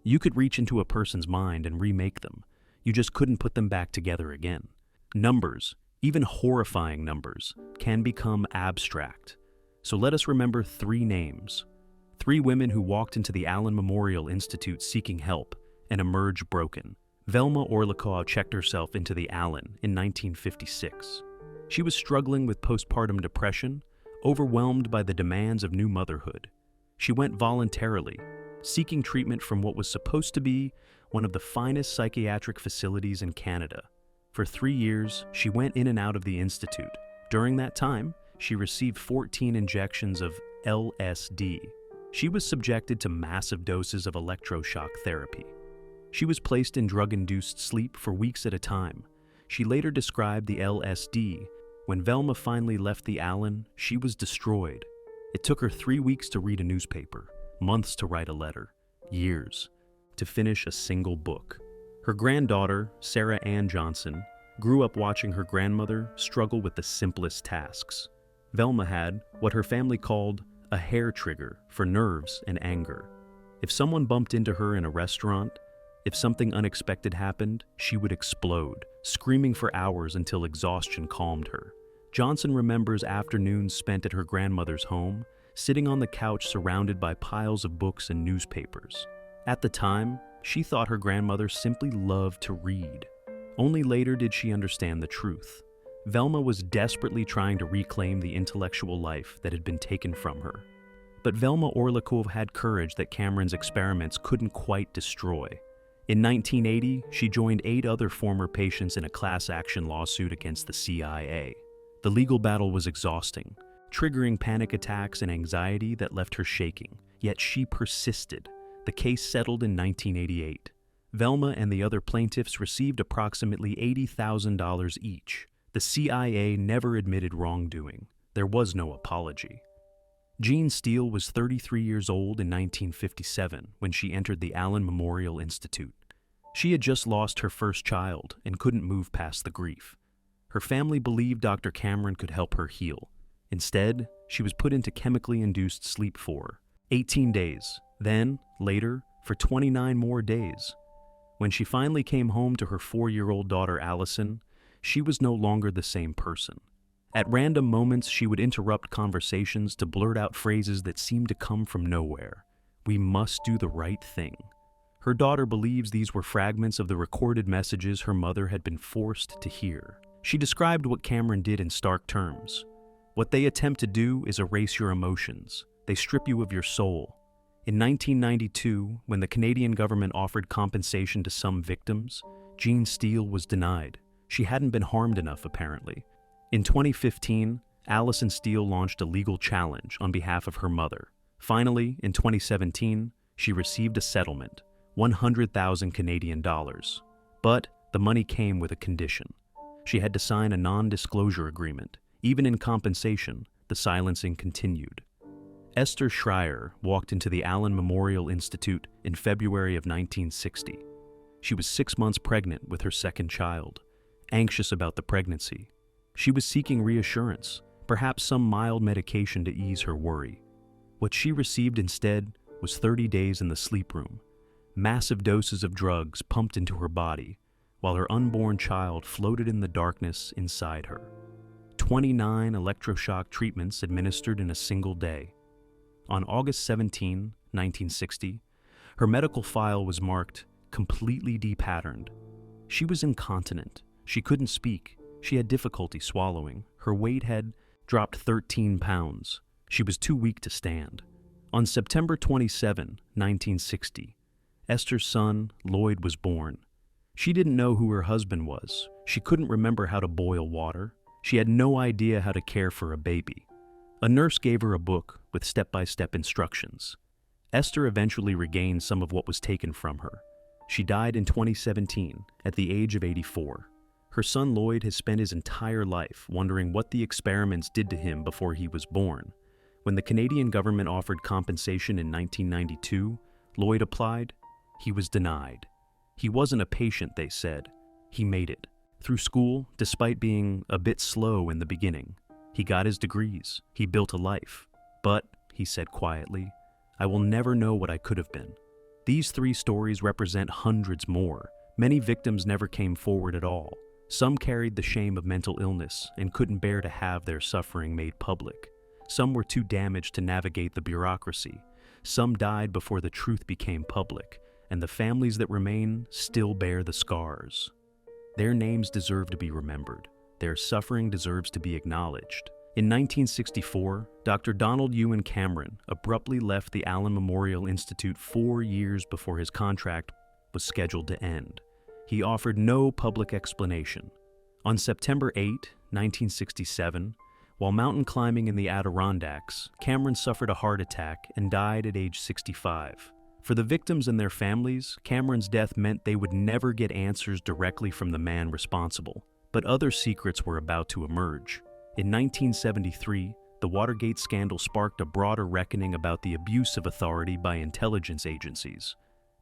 You could reach into a person's mind and remake them. You just couldn't put them back together again. Numbers, even horrifying numbers, can become abstract. So let us remember 3 names. 3 women who walked into the Allen Memorial Institute seeking help and emerged broken. Velma Orlikow checked herself into the Allen in 1956. She was struggling with postpartum depression, overwhelmed by the demands of new motherhood. She went voluntarily, seeking treatment from what was supposed to be one of the finest psychiatric facilities in Canada. For 3 years, she went in and out of the institute. During that time, she received 14 injections of LSD. She was subjected to massive doses of electroshock therapy. She was placed in drug-induced sleep for weeks at a time. She later described the LSD. When Velma finally left the Allen, she was destroyed. It took her 3 weeks to read a newspaper, months to write a letter, years to finish a single book. Her granddaughter, Sarah Ann Johnson, grew up watching her grandmother struggle with the simplest tasks. Velma had what her family called a hair trigger for nerves and anger. If someone bumped into her in a restaurant, if something unexpected happened, she would explode, screaming for hours until exhaustion calmed her. Johnson remembers afternoons spent at her grandmother's home, sitting on the couch surrounded by piles of books and newspapers. At the time, she thought her grandmother simply loved to read. Only later did she understand the truth. Velma was desperately trying to reclaim the intellectual life that had been taken from her. But Velma Orlikow had courage that Cameron's experiments couldn't quite destroy. In 1980, she joined 8 other former patients in a class action lawsuit against the CIA. The legal battle was exhausting, triggering panic attacks and anxiety that left her shaking, yet she persisted. The case settled in 1988. Velma and the other plaintiffs received approximately $80,000 each. The CIA never admitted wrongdoing. There was no apology. Jean Steele was 33 years old in 1957 when she entered the Allen Memorial Institute. She had just lost her first child and couldn't move past the grief. Her family believed Dr. Cameron could help her heal. Instead, she was put into chemically induced sleep for 18 days, then, later, for 29 more days. When she finally came home to her 4-year-old daughter Allison, she was no longer the same person. At random moments, she would interrupt conversations to blurt out phrases that seemed to come from nowhere. "We must do the right thing." Her daughter believes these were fragments of the recorded messages her mother had been forced to hear. She described what Cameron did in stark terms. "What they attempt to do is erase your emotions. They strip you of your soul." In 1992, when the Canadian government offered compensation to some victims, Jean Steele was denied. She hadn't been harmed enough, apparently. In 2015, Allison Steele launched a legal challenge on behalf of her mother. Finally, in 2017, she received a settlement, 100,000 Canadian dollars. But the money came with a condition. She had to sign a non-disclosure agreement. Even in compensation, the silencing continued. Esther Schreier walked into the Allen Memorial Institute in February of 1960. She was 6 months pregnant with her second child, anxious about the pregnancy. She was seeking reassurance, perhaps some mild medication to ease her worry. What she received instead was 30 days in the sleep room, massive doses of drugs pumped into her body, while her unborn child floated in the darkness inside her. 29 electroshock treatments administered in a single day. On August 17, 1960, her medical file was marked completely depatterned. She was incontinent. She couldn't speak. She had difficulty swallowing. Her weight had dropped 13 pounds. She was too weak to stand. On September 27, 1960, Esther's son, Lloyd, was born. She didn't know who her husband was. She couldn't remember how to boil water. She had no idea how to care for a baby. A nurse gave her a book with step-by-step instructions. Esther eventually regained some of what was taken from her. She died in 2017 at the age of 84. Her son Lloyd has spent his entire life wondering what the experiments did to him before he was born. When the Canadian government offered compensation in 1992, Lloyd applied. He was denied. He wasn't a patient, they said. He made it. Through school, despite being a bit slow in the beginning, he got his degrees. He built a life. But, he said quietly, I will never know what I could have been. These 3 stories represent hundreds more. Many victims never came forward at all. Some carried the shame of mental illness and couldn't bear to have their suffering made public. Some were too damaged to navigate the bureaucracy. Some died before the truth became public, and the families that remain still bear the scars. Their names deserve to be remembered. Their suffering deserves to be acknowledged. In 1964, Dr. Donald Ewen Cameron abruptly left the Allen Memorial Institute 4 years before his contract was scheduled to end. He offered no public explanation. On September 8, 1967, while mountain climbing in the Adirondacks, Cameron suffered a heart attack and died at age 65. For the victims and their families, Cameron's death meant they would never get answers directly from the man responsible. But other secrets were about to emerge. In 1973, the Watergate scandal sparked a broader reckoning about the abuse of authority by intelligence agencies.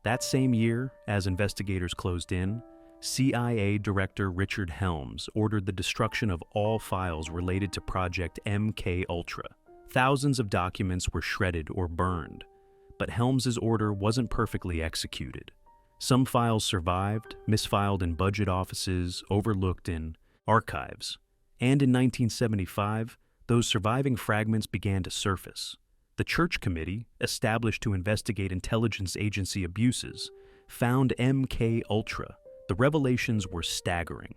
That same year, as investigators closed in, CIA Director Richard Helms ordered the destruction of all files related to Project MKUltra. Thousands of documents were shredded or burned, but Helms's order wasn't perfectly executed. Some files survived, misfiled in budget offices, overlooked in archives. And in 1975, those surviving fragments began to surface. The Church Committee, established to investigate intelligence agency abuses, found MKUltra. The revelations were staggering.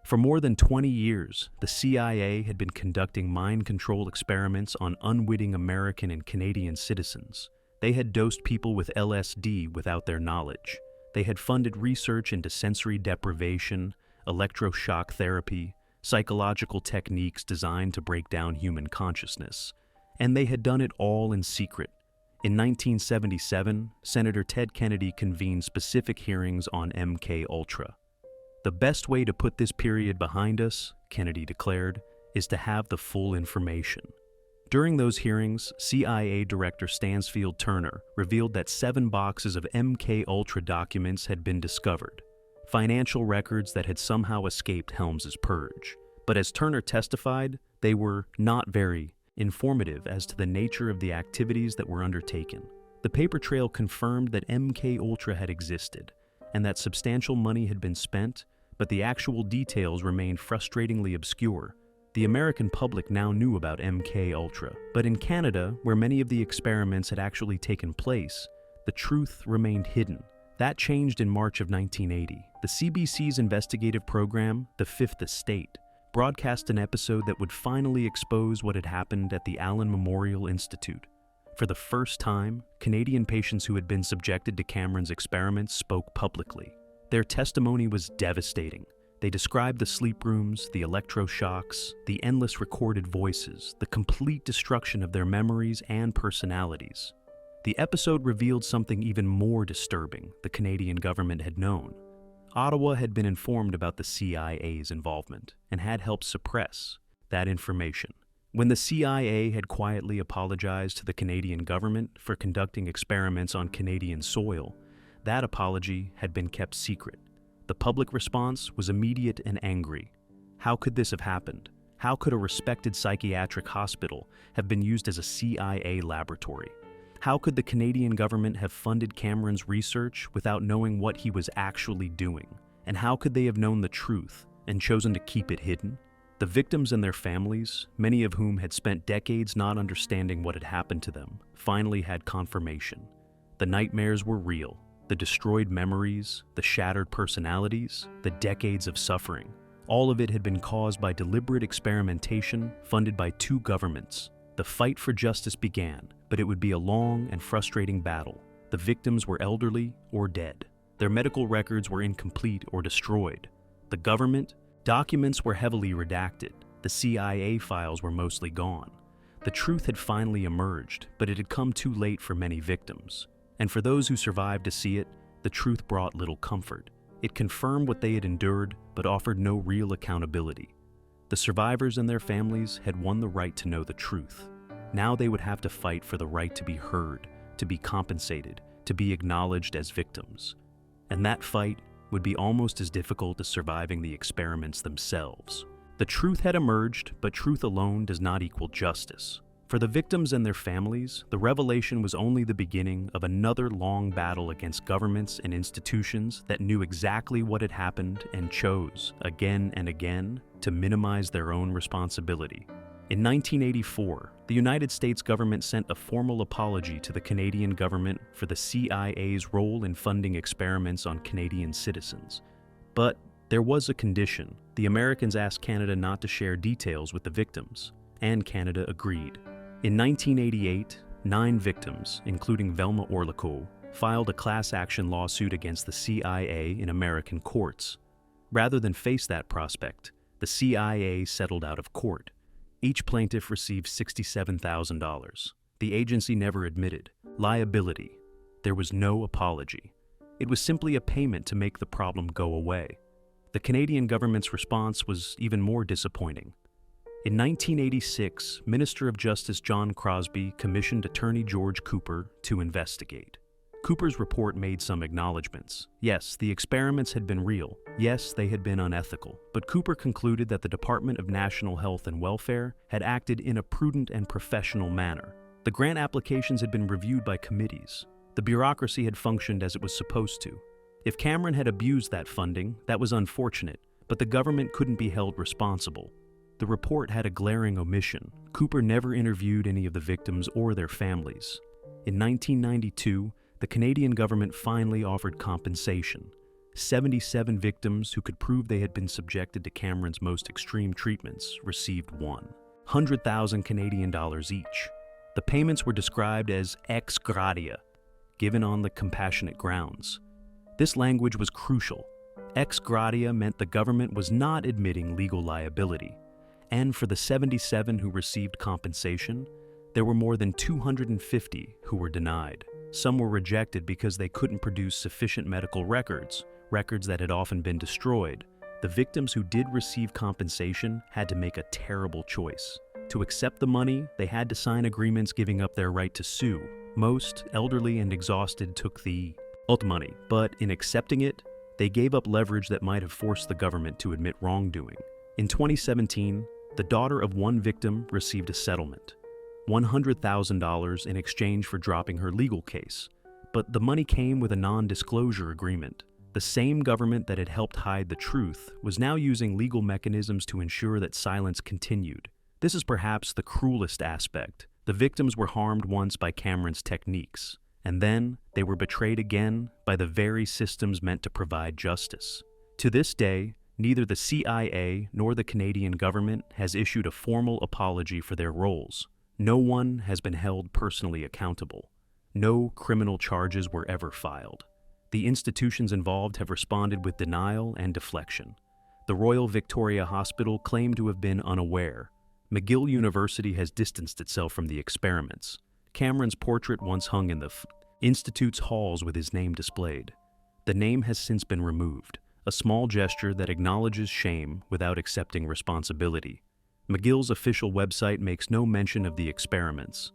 For more than 20 years, the CIA had been conducting mind control experiments on unwitting American and Canadian citizens. They had dosed people with LSD without their knowledge. They had funded research into sensory deprivation, electroshock therapy, psychological techniques designed to break down human consciousness. And they had done it all in secret. In 1977, Senator Ted Kennedy convened specific hearings on MKUltra. The best way to put this period behind us, Kennedy declared, is to have the full information. During those hearings, CIA Director Stansfield Turner revealed that 7 boxes of MKUltra documents had been discovered, financial records that had somehow escaped Helms's purge. But as Turner testified, they were not very informative as to the nature of the activities that were undertaken. The paper trail confirmed that MKUltra had existed, and that substantial money had been spent, but the actual details remained frustratingly obscure. The American public now knew about MKUltra, but in Canada, where many of the experiments had actually taken place, the truth remained hidden. That changed in March of 1980. The CBC's investigative program, The Fifth Estate, broadcast an episode that would finally expose what had happened at the Allen Memorial Institute. For the first time, Canadian patients who had been subjected to Cameron's experiments spoke publicly. Their testimony was devastating. They described the sleep rooms, the electroshocks, the endless recorded voices, the complete destruction of their memories and personalities. The episode revealed something even more disturbing the Canadian government had known. Ottawa had been informed about the CIA's involvement and had helped suppress that information. When the CIA had quietly apologized to the Canadian government for conducting experiments on Canadian soil, that apology had been kept secret. The public response was immediate and angry. How could this have happened? How could a respected psychiatric hospital have been used as a CIA laboratory? How could the Canadian government have funded Cameron's research without knowing what he was actually doing? And how could they have known the truth and chosen to keep it hidden? The victims and their families, many of whom had spent decades not understanding what had happened to them, finally had confirmation. The nightmares were real. The destroyed memories, the shattered personalities, the decades of suffering. All of it had been caused by deliberate experimentation funded by 2 governments. The fight for justice began, but it would be a long and frustrating battle. The victims were elderly or dead. Their medical records were incomplete or destroyed. The government, documents were heavily redacted. The CIA files were mostly gone. The truth had finally emerged, but it had come too late for many victims. And for those who survived to see it, the truth brought little comfort. It confirmed what they had endured, but offered no real accountability. The survivors and their families had won the right to know the truth. Now they would have to fight for the right to be heard, to be compensated, to be acknowledged as victims. And that fight would be almost as difficult as surviving the experiments themselves. The truth had emerged, but truth alone does not equal justice. For the victims and their families, the revelation was only the beginning of another long battle against governments and institutions that knew exactly what had happened and chose, again and again, to minimize their own responsibility. In 1984, the United States government sent a formal apology to the Canadian government for the CIA's role in funding experiments on Canadian citizens. But there was a condition. The Americans asked Canada not to share details with the victims, and Canada agreed. In 1988, 9 victims, including Velma Orlico, filed a class action lawsuit against the CIA in American courts. Rather than face that prospect, the CIA settled out of court. Each plaintiff received $67,000. The agency never admitted liability. There was no apology. It was simply a payment to make the problem go away. The Canadian government's response was even more disappointing. In 1986, Minister of Justice John Crosbie commissioned Attorney George Cooper to investigate. Cooper's report made some acknowledgments. Yes, the experiments had been real. Yes, they had been unethical. But Cooper concluded that the Department of National Health and Welfare had acted in a prudent and professional manner. The grant applications had been reviewed by committees. The bureaucracy had functioned as it was supposed to. If Cameron had abused that funding, that was unfortunate, but the government couldn't be held responsible. The report had a glaring omission. Cooper never interviewed any of the victims or their families. In 1992, the Canadian government finally offered compensation. 77 victims who could prove they had been subjected to Cameron's most extreme treatments received $100,000 Canadian dollars each. The payments were described as ex gratia, given on the compassionate grounds. This language was crucial. Ex gratia meant the government was not admitting legal liability. And for the 77 who received compensation, there were more than 250 who were denied. Some were rejected because they couldn't produce sufficient medical records that had often been destroyed. The victims who did receive compensation had to make a terrible choice. To accept the money, they had to sign agreements giving up their right to sue. Most, elderly and exhausted, took the money, but in accepting it, they gave up leverage that might have forced the government to admit wrongdoing. In 2017, the daughter of one victim received a settlement, $100,000 in exchange for dropping her legal case. But the money came with a non-disclosure agreement. The same government that had helped hide the truth was now using legal mechanisms to ensure that silence continued. This is perhaps the cruelest aspect. The victims were harmed once by Cameron's techniques, and then they were betrayed again by the very systems meant to provide justice. To this day, neither the CIA nor the Canadian government has issued a formal apology for their roles. No one has been held personally accountable. No criminal charges were ever filed. The institutions involved have responded with denial and deflection. The Royal Victoria Hospital claimed to have been unaware. McGill University has distanced itself from the experiments. Cameron's portrait once hung in the Institute's halls with his name displayed. The name has since been removed, a small gesture that acknowledges shame without accepting responsibility. McGill's official website makes no mention of the experiments.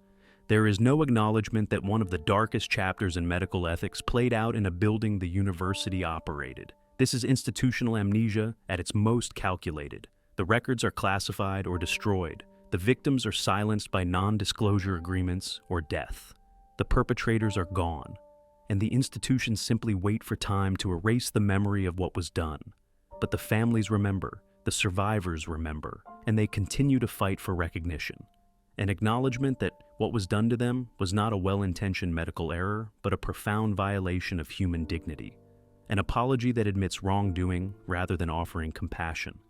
There is no acknowledgement that one of the darkest chapters in medical ethics played out in a building the university operated. This is institutional amnesia at its most calculated. The records are classified or destroyed. The victims are silenced by non-disclosure agreements or death. The perpetrators are gone, and the institutions simply wait for time to erase the memory of what was done. But the families remember, the survivors remember, and they continue to fight for recognition. An acknowledgement that what was done to them was not a well-intentioned medical error, but a profound violation of human dignity. An apology that admits wrongdoing rather than offering compassion.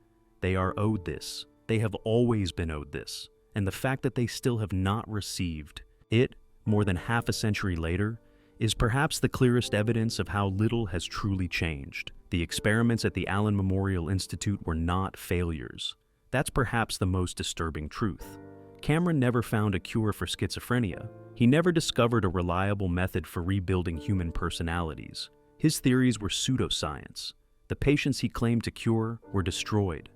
They are owed this. They have always been owed this. And the fact that they still have not received it, more than half a century later, is perhaps the clearest evidence of how little has truly changed. The experiments at the Allen Memorial Institute were not failures. That's perhaps the most disturbing truth. Cameron never found a cure for schizophrenia. He never discovered a reliable method for rebuilding human personalities. His theories were pseudoscience. The patients he claimed to cure were destroyed.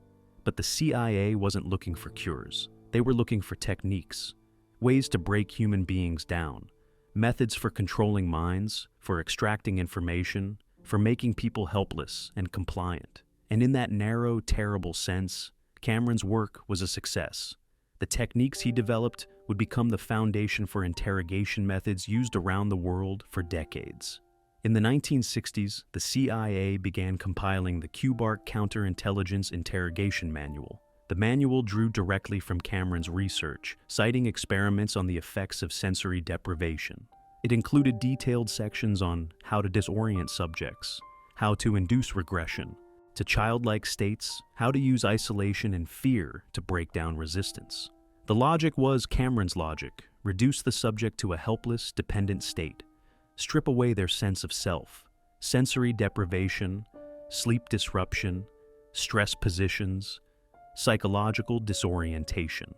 But the CIA wasn't looking for cures. They were looking for techniques, ways to break human beings down, methods for controlling minds, for extracting information, for making people helpless and compliant. And in that narrow, terrible sense, Cameron's work was a success. The techniques he developed would become the foundation for interrogation methods used around the world for decades. In the 1960s, the CIA began compiling the QBARC Counterintelligence Interrogation Manual. The manual drew directly from Cameron's research, citing experiments on the effects of sensory deprivation. It included detailed sections on how to disorient subjects, how to induce regression to childlike states, how to use isolation and fear to break down resistance. The logic was Cameron's logic: reduce the subject to a helpless, dependent state. Strip away their sense of self, sensory deprivation, sleep disruption, stress positions, psychological disorientation.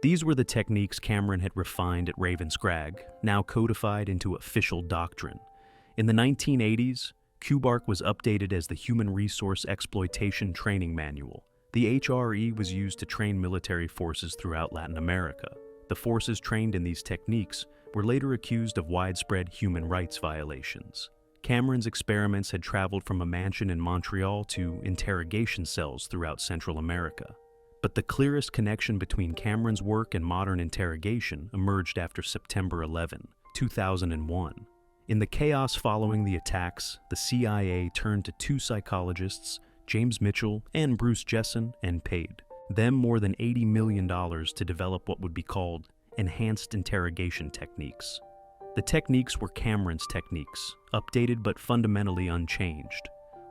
These were the techniques Cameron had refined at Ravenscrag, now codified into official doctrine. In the 1980s, QBARC was updated as the Human Resource Exploitation Training Manual. The HRE was used to train military forces throughout Latin America. The forces trained in these techniques were later accused of widespread human rights violations. Cameron's experiments had traveled from a mansion in Montreal to interrogation cells throughout Central America. But the clearest connection between Cameron's work and modern interrogation emerged after September 11, 2001. In the chaos following the attacks, the CIA turned to two psychologists, James Mitchell and Bruce Jessen, and paid them more than $80 million to develop what would be called enhanced interrogation techniques. The techniques were Cameron's techniques, updated but fundamentally unchanged.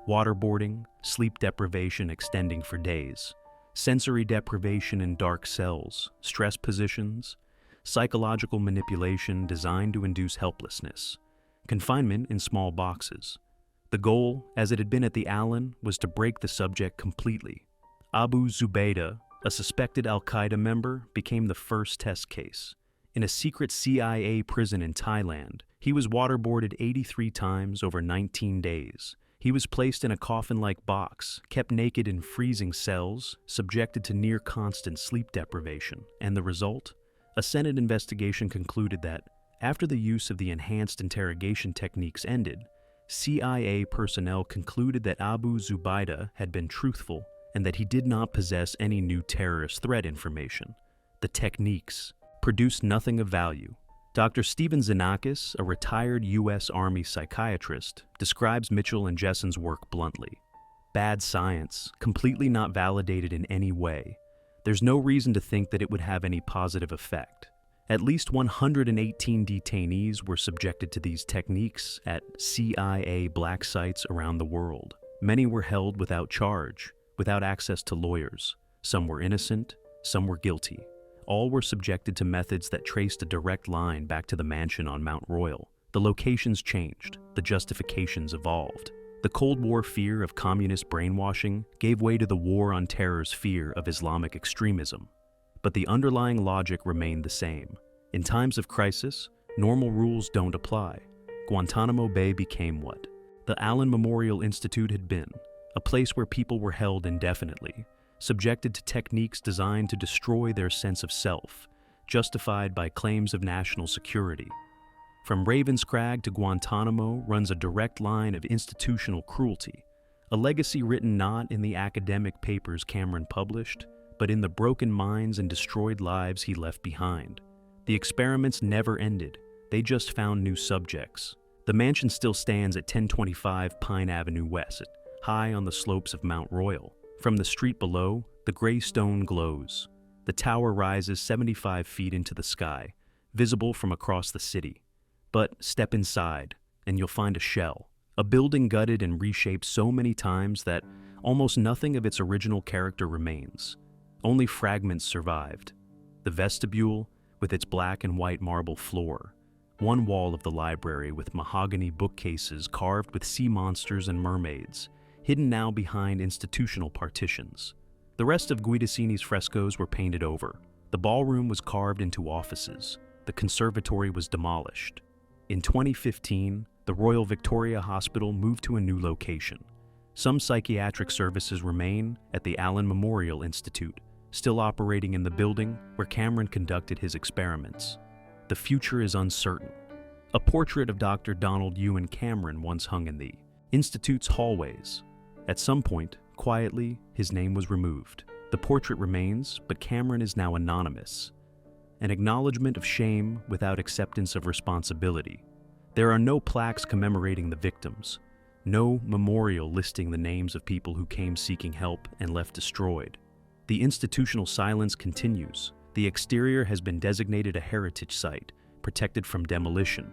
Waterboarding, sleep deprivation extending for days, sensory deprivation in dark cells, stress positions, psychological manipulation designed to induce helplessness, confinement in small boxes. The goal, as it had been at the Allen, was to break the subject completely. Abu Zubaydah, a suspected al-Qaeda member, became the first test case. In a secret CIA prison in Thailand, he was waterboarded 83 times over 19 days. He was placed in a coffin-like box, kept naked in freezing cells, subjected to near-constant sleep deprivation, and the result? A Senate investigation concluded that, after the use of the enhanced interrogation techniques ended, CIA personnel concluded that Abu Zubaydah had been truthful and that he did not possess any new terrorist threat information. The techniques produced nothing of value. Dr. Stephen Xenakis, a retired U.S. Army psychiatrist, describes Mitchell and Jessen's work bluntly. Bad science, completely not validated in any way. There's no reason to think that it would have any positive effect. At least 118 detainees were subjected to these techniques at CIA black sites around the world. Many were held without charge, without access to lawyers. Some were innocent, some were guilty. All were subjected to methods that traced a direct line back to the mansion on Mount Royal. The locations changed, the justifications evolved. The Cold War fear of communist brainwashing gave way to the War on Terror's fear of Islamic extremism. But the underlying logic remained the same. In times of crisis, normal rules don't apply. Guantanamo Bay became what the Allen Memorial Institute had been, a place where people were held indefinitely, subjected to techniques designed to destroy their sense of self, justified by claims of national security. From Ravenscrag to Guantanamo runs a direct line of institutional cruelty, a legacy written not in the academic papers Cameron published, but in the broken minds and destroyed lives he left behind. The experiments never ended, they just found new subjects. The mansion still stands at 1025 Pine Avenue West, high on the slopes of Mount Royal. From the street below, the gray stone glows. The tower rises 75 feet into the sky, visible from across the city. But step inside, and you'll find a shell, a building gutted and reshaped so many times that almost nothing of its original character remains. Only fragments survived. The vestibule, with its black and white marble floor. One wall of the library with mahogany bookcases carved with sea monsters and mermaids, hidden now behind institutional partitions. The rest of Guidicini's frescoes were painted over. The ballroom was carved into offices. The conservatory was demolished. In 2015, the the Royal Victoria Hospital moved to a new location. Some psychiatric services remain at the Allen Memorial Institute, still operating in the building where Cameron conducted his experiments. The future is uncertain. A portrait of Dr. Donald Ewen Cameron once hung in the Institute's hallways. At some point, quietly, his name was removed. The portrait remains, but Cameron is now anonymous. An acknowledgement of shame without acceptance of responsibility. There are no plaques commemorating the victims, no memorial listing the names of people who came seeking help and left destroyed. The institutional silence continues. The exterior has been designated a heritage site, protected from demolition.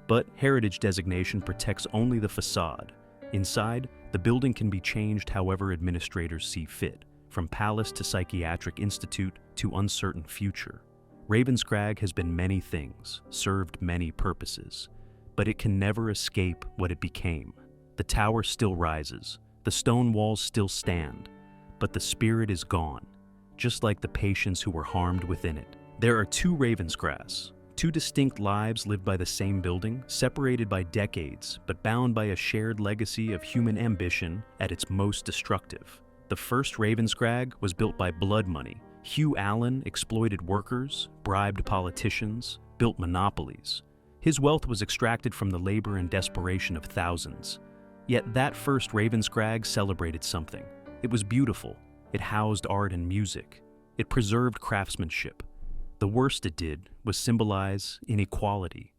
But heritage designation protects only the facade. Inside, the building can be changed however administrators see fit, from palace to psychiatric institute to uncertain future. Ravenscrag has been many things, served many purposes, but it can never escape what it became. The tower still rises, the stone walls still stand, but the spirit is gone, just like the patients who were harmed within it. There are two Ravenscrags, two distinct lives lived by the same building, separated by decades, but bound by a shared legacy of human ambition at its most destructive. The first Ravenscrag was built by blood money. Hugh Allen exploited workers, bribed politicians, built monopolies. His wealth was extracted from the labor and desperation of thousands. Yet that first Ravenscrag celebrated something. It was beautiful. It housed art and music. It preserved craftsmanship. The worst it did was symbolize inequality.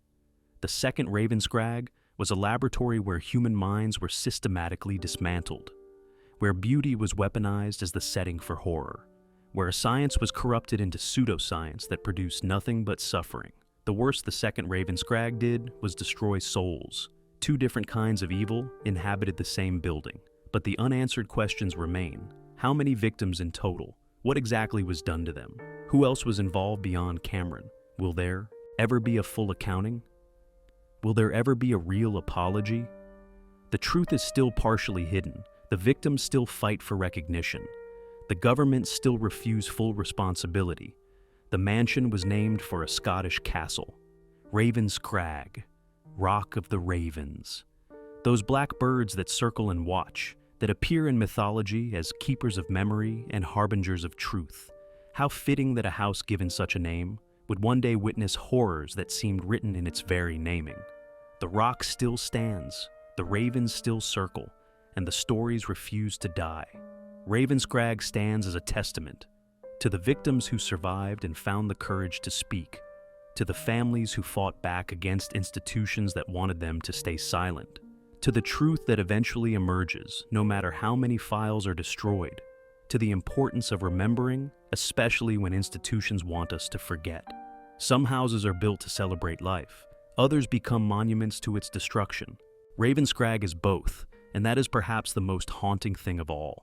The second Ravenscrag was a laboratory where human minds were systematically dismantled, where beauty was weaponized as the setting for horror, where science was corrupted into pseudoscience that produced nothing but suffering. The worst the second Ravenscrag did was destroy souls. Two different kinds of evil inhabited the same building, but the unanswered questions remain. How many victims in total? What exactly was done to them? Who else was involved beyond Cameron? Will there ever be a full accounting? Will there ever be a real apology? The truth is still partially hidden. The victims still fight for recognition. The government still refuse full responsibility. The mansion was named for a Scottish castle. Ravenscrag, Rock of the Ravens. Those black birds that circle and watch, that appear in mythology as keepers of memory and harbingers of truth. How fitting that a house given such a name would one day witness horrors that seemed written in its very naming. The rock still stands, the ravens still circle, and the stories refuse to die. Ravenscrag stands as a testament to the victims who survived and found the courage to speak, to the families who fought back against institutions that wanted them to stay silent, to the truth that eventually emerges, no matter how many files are destroyed, to the importance of remembering, especially when institutions want us to forget. Some houses are built to celebrate life, others become monuments to its destruction. Ravenscrag is both, and that is perhaps the most haunting thing of all.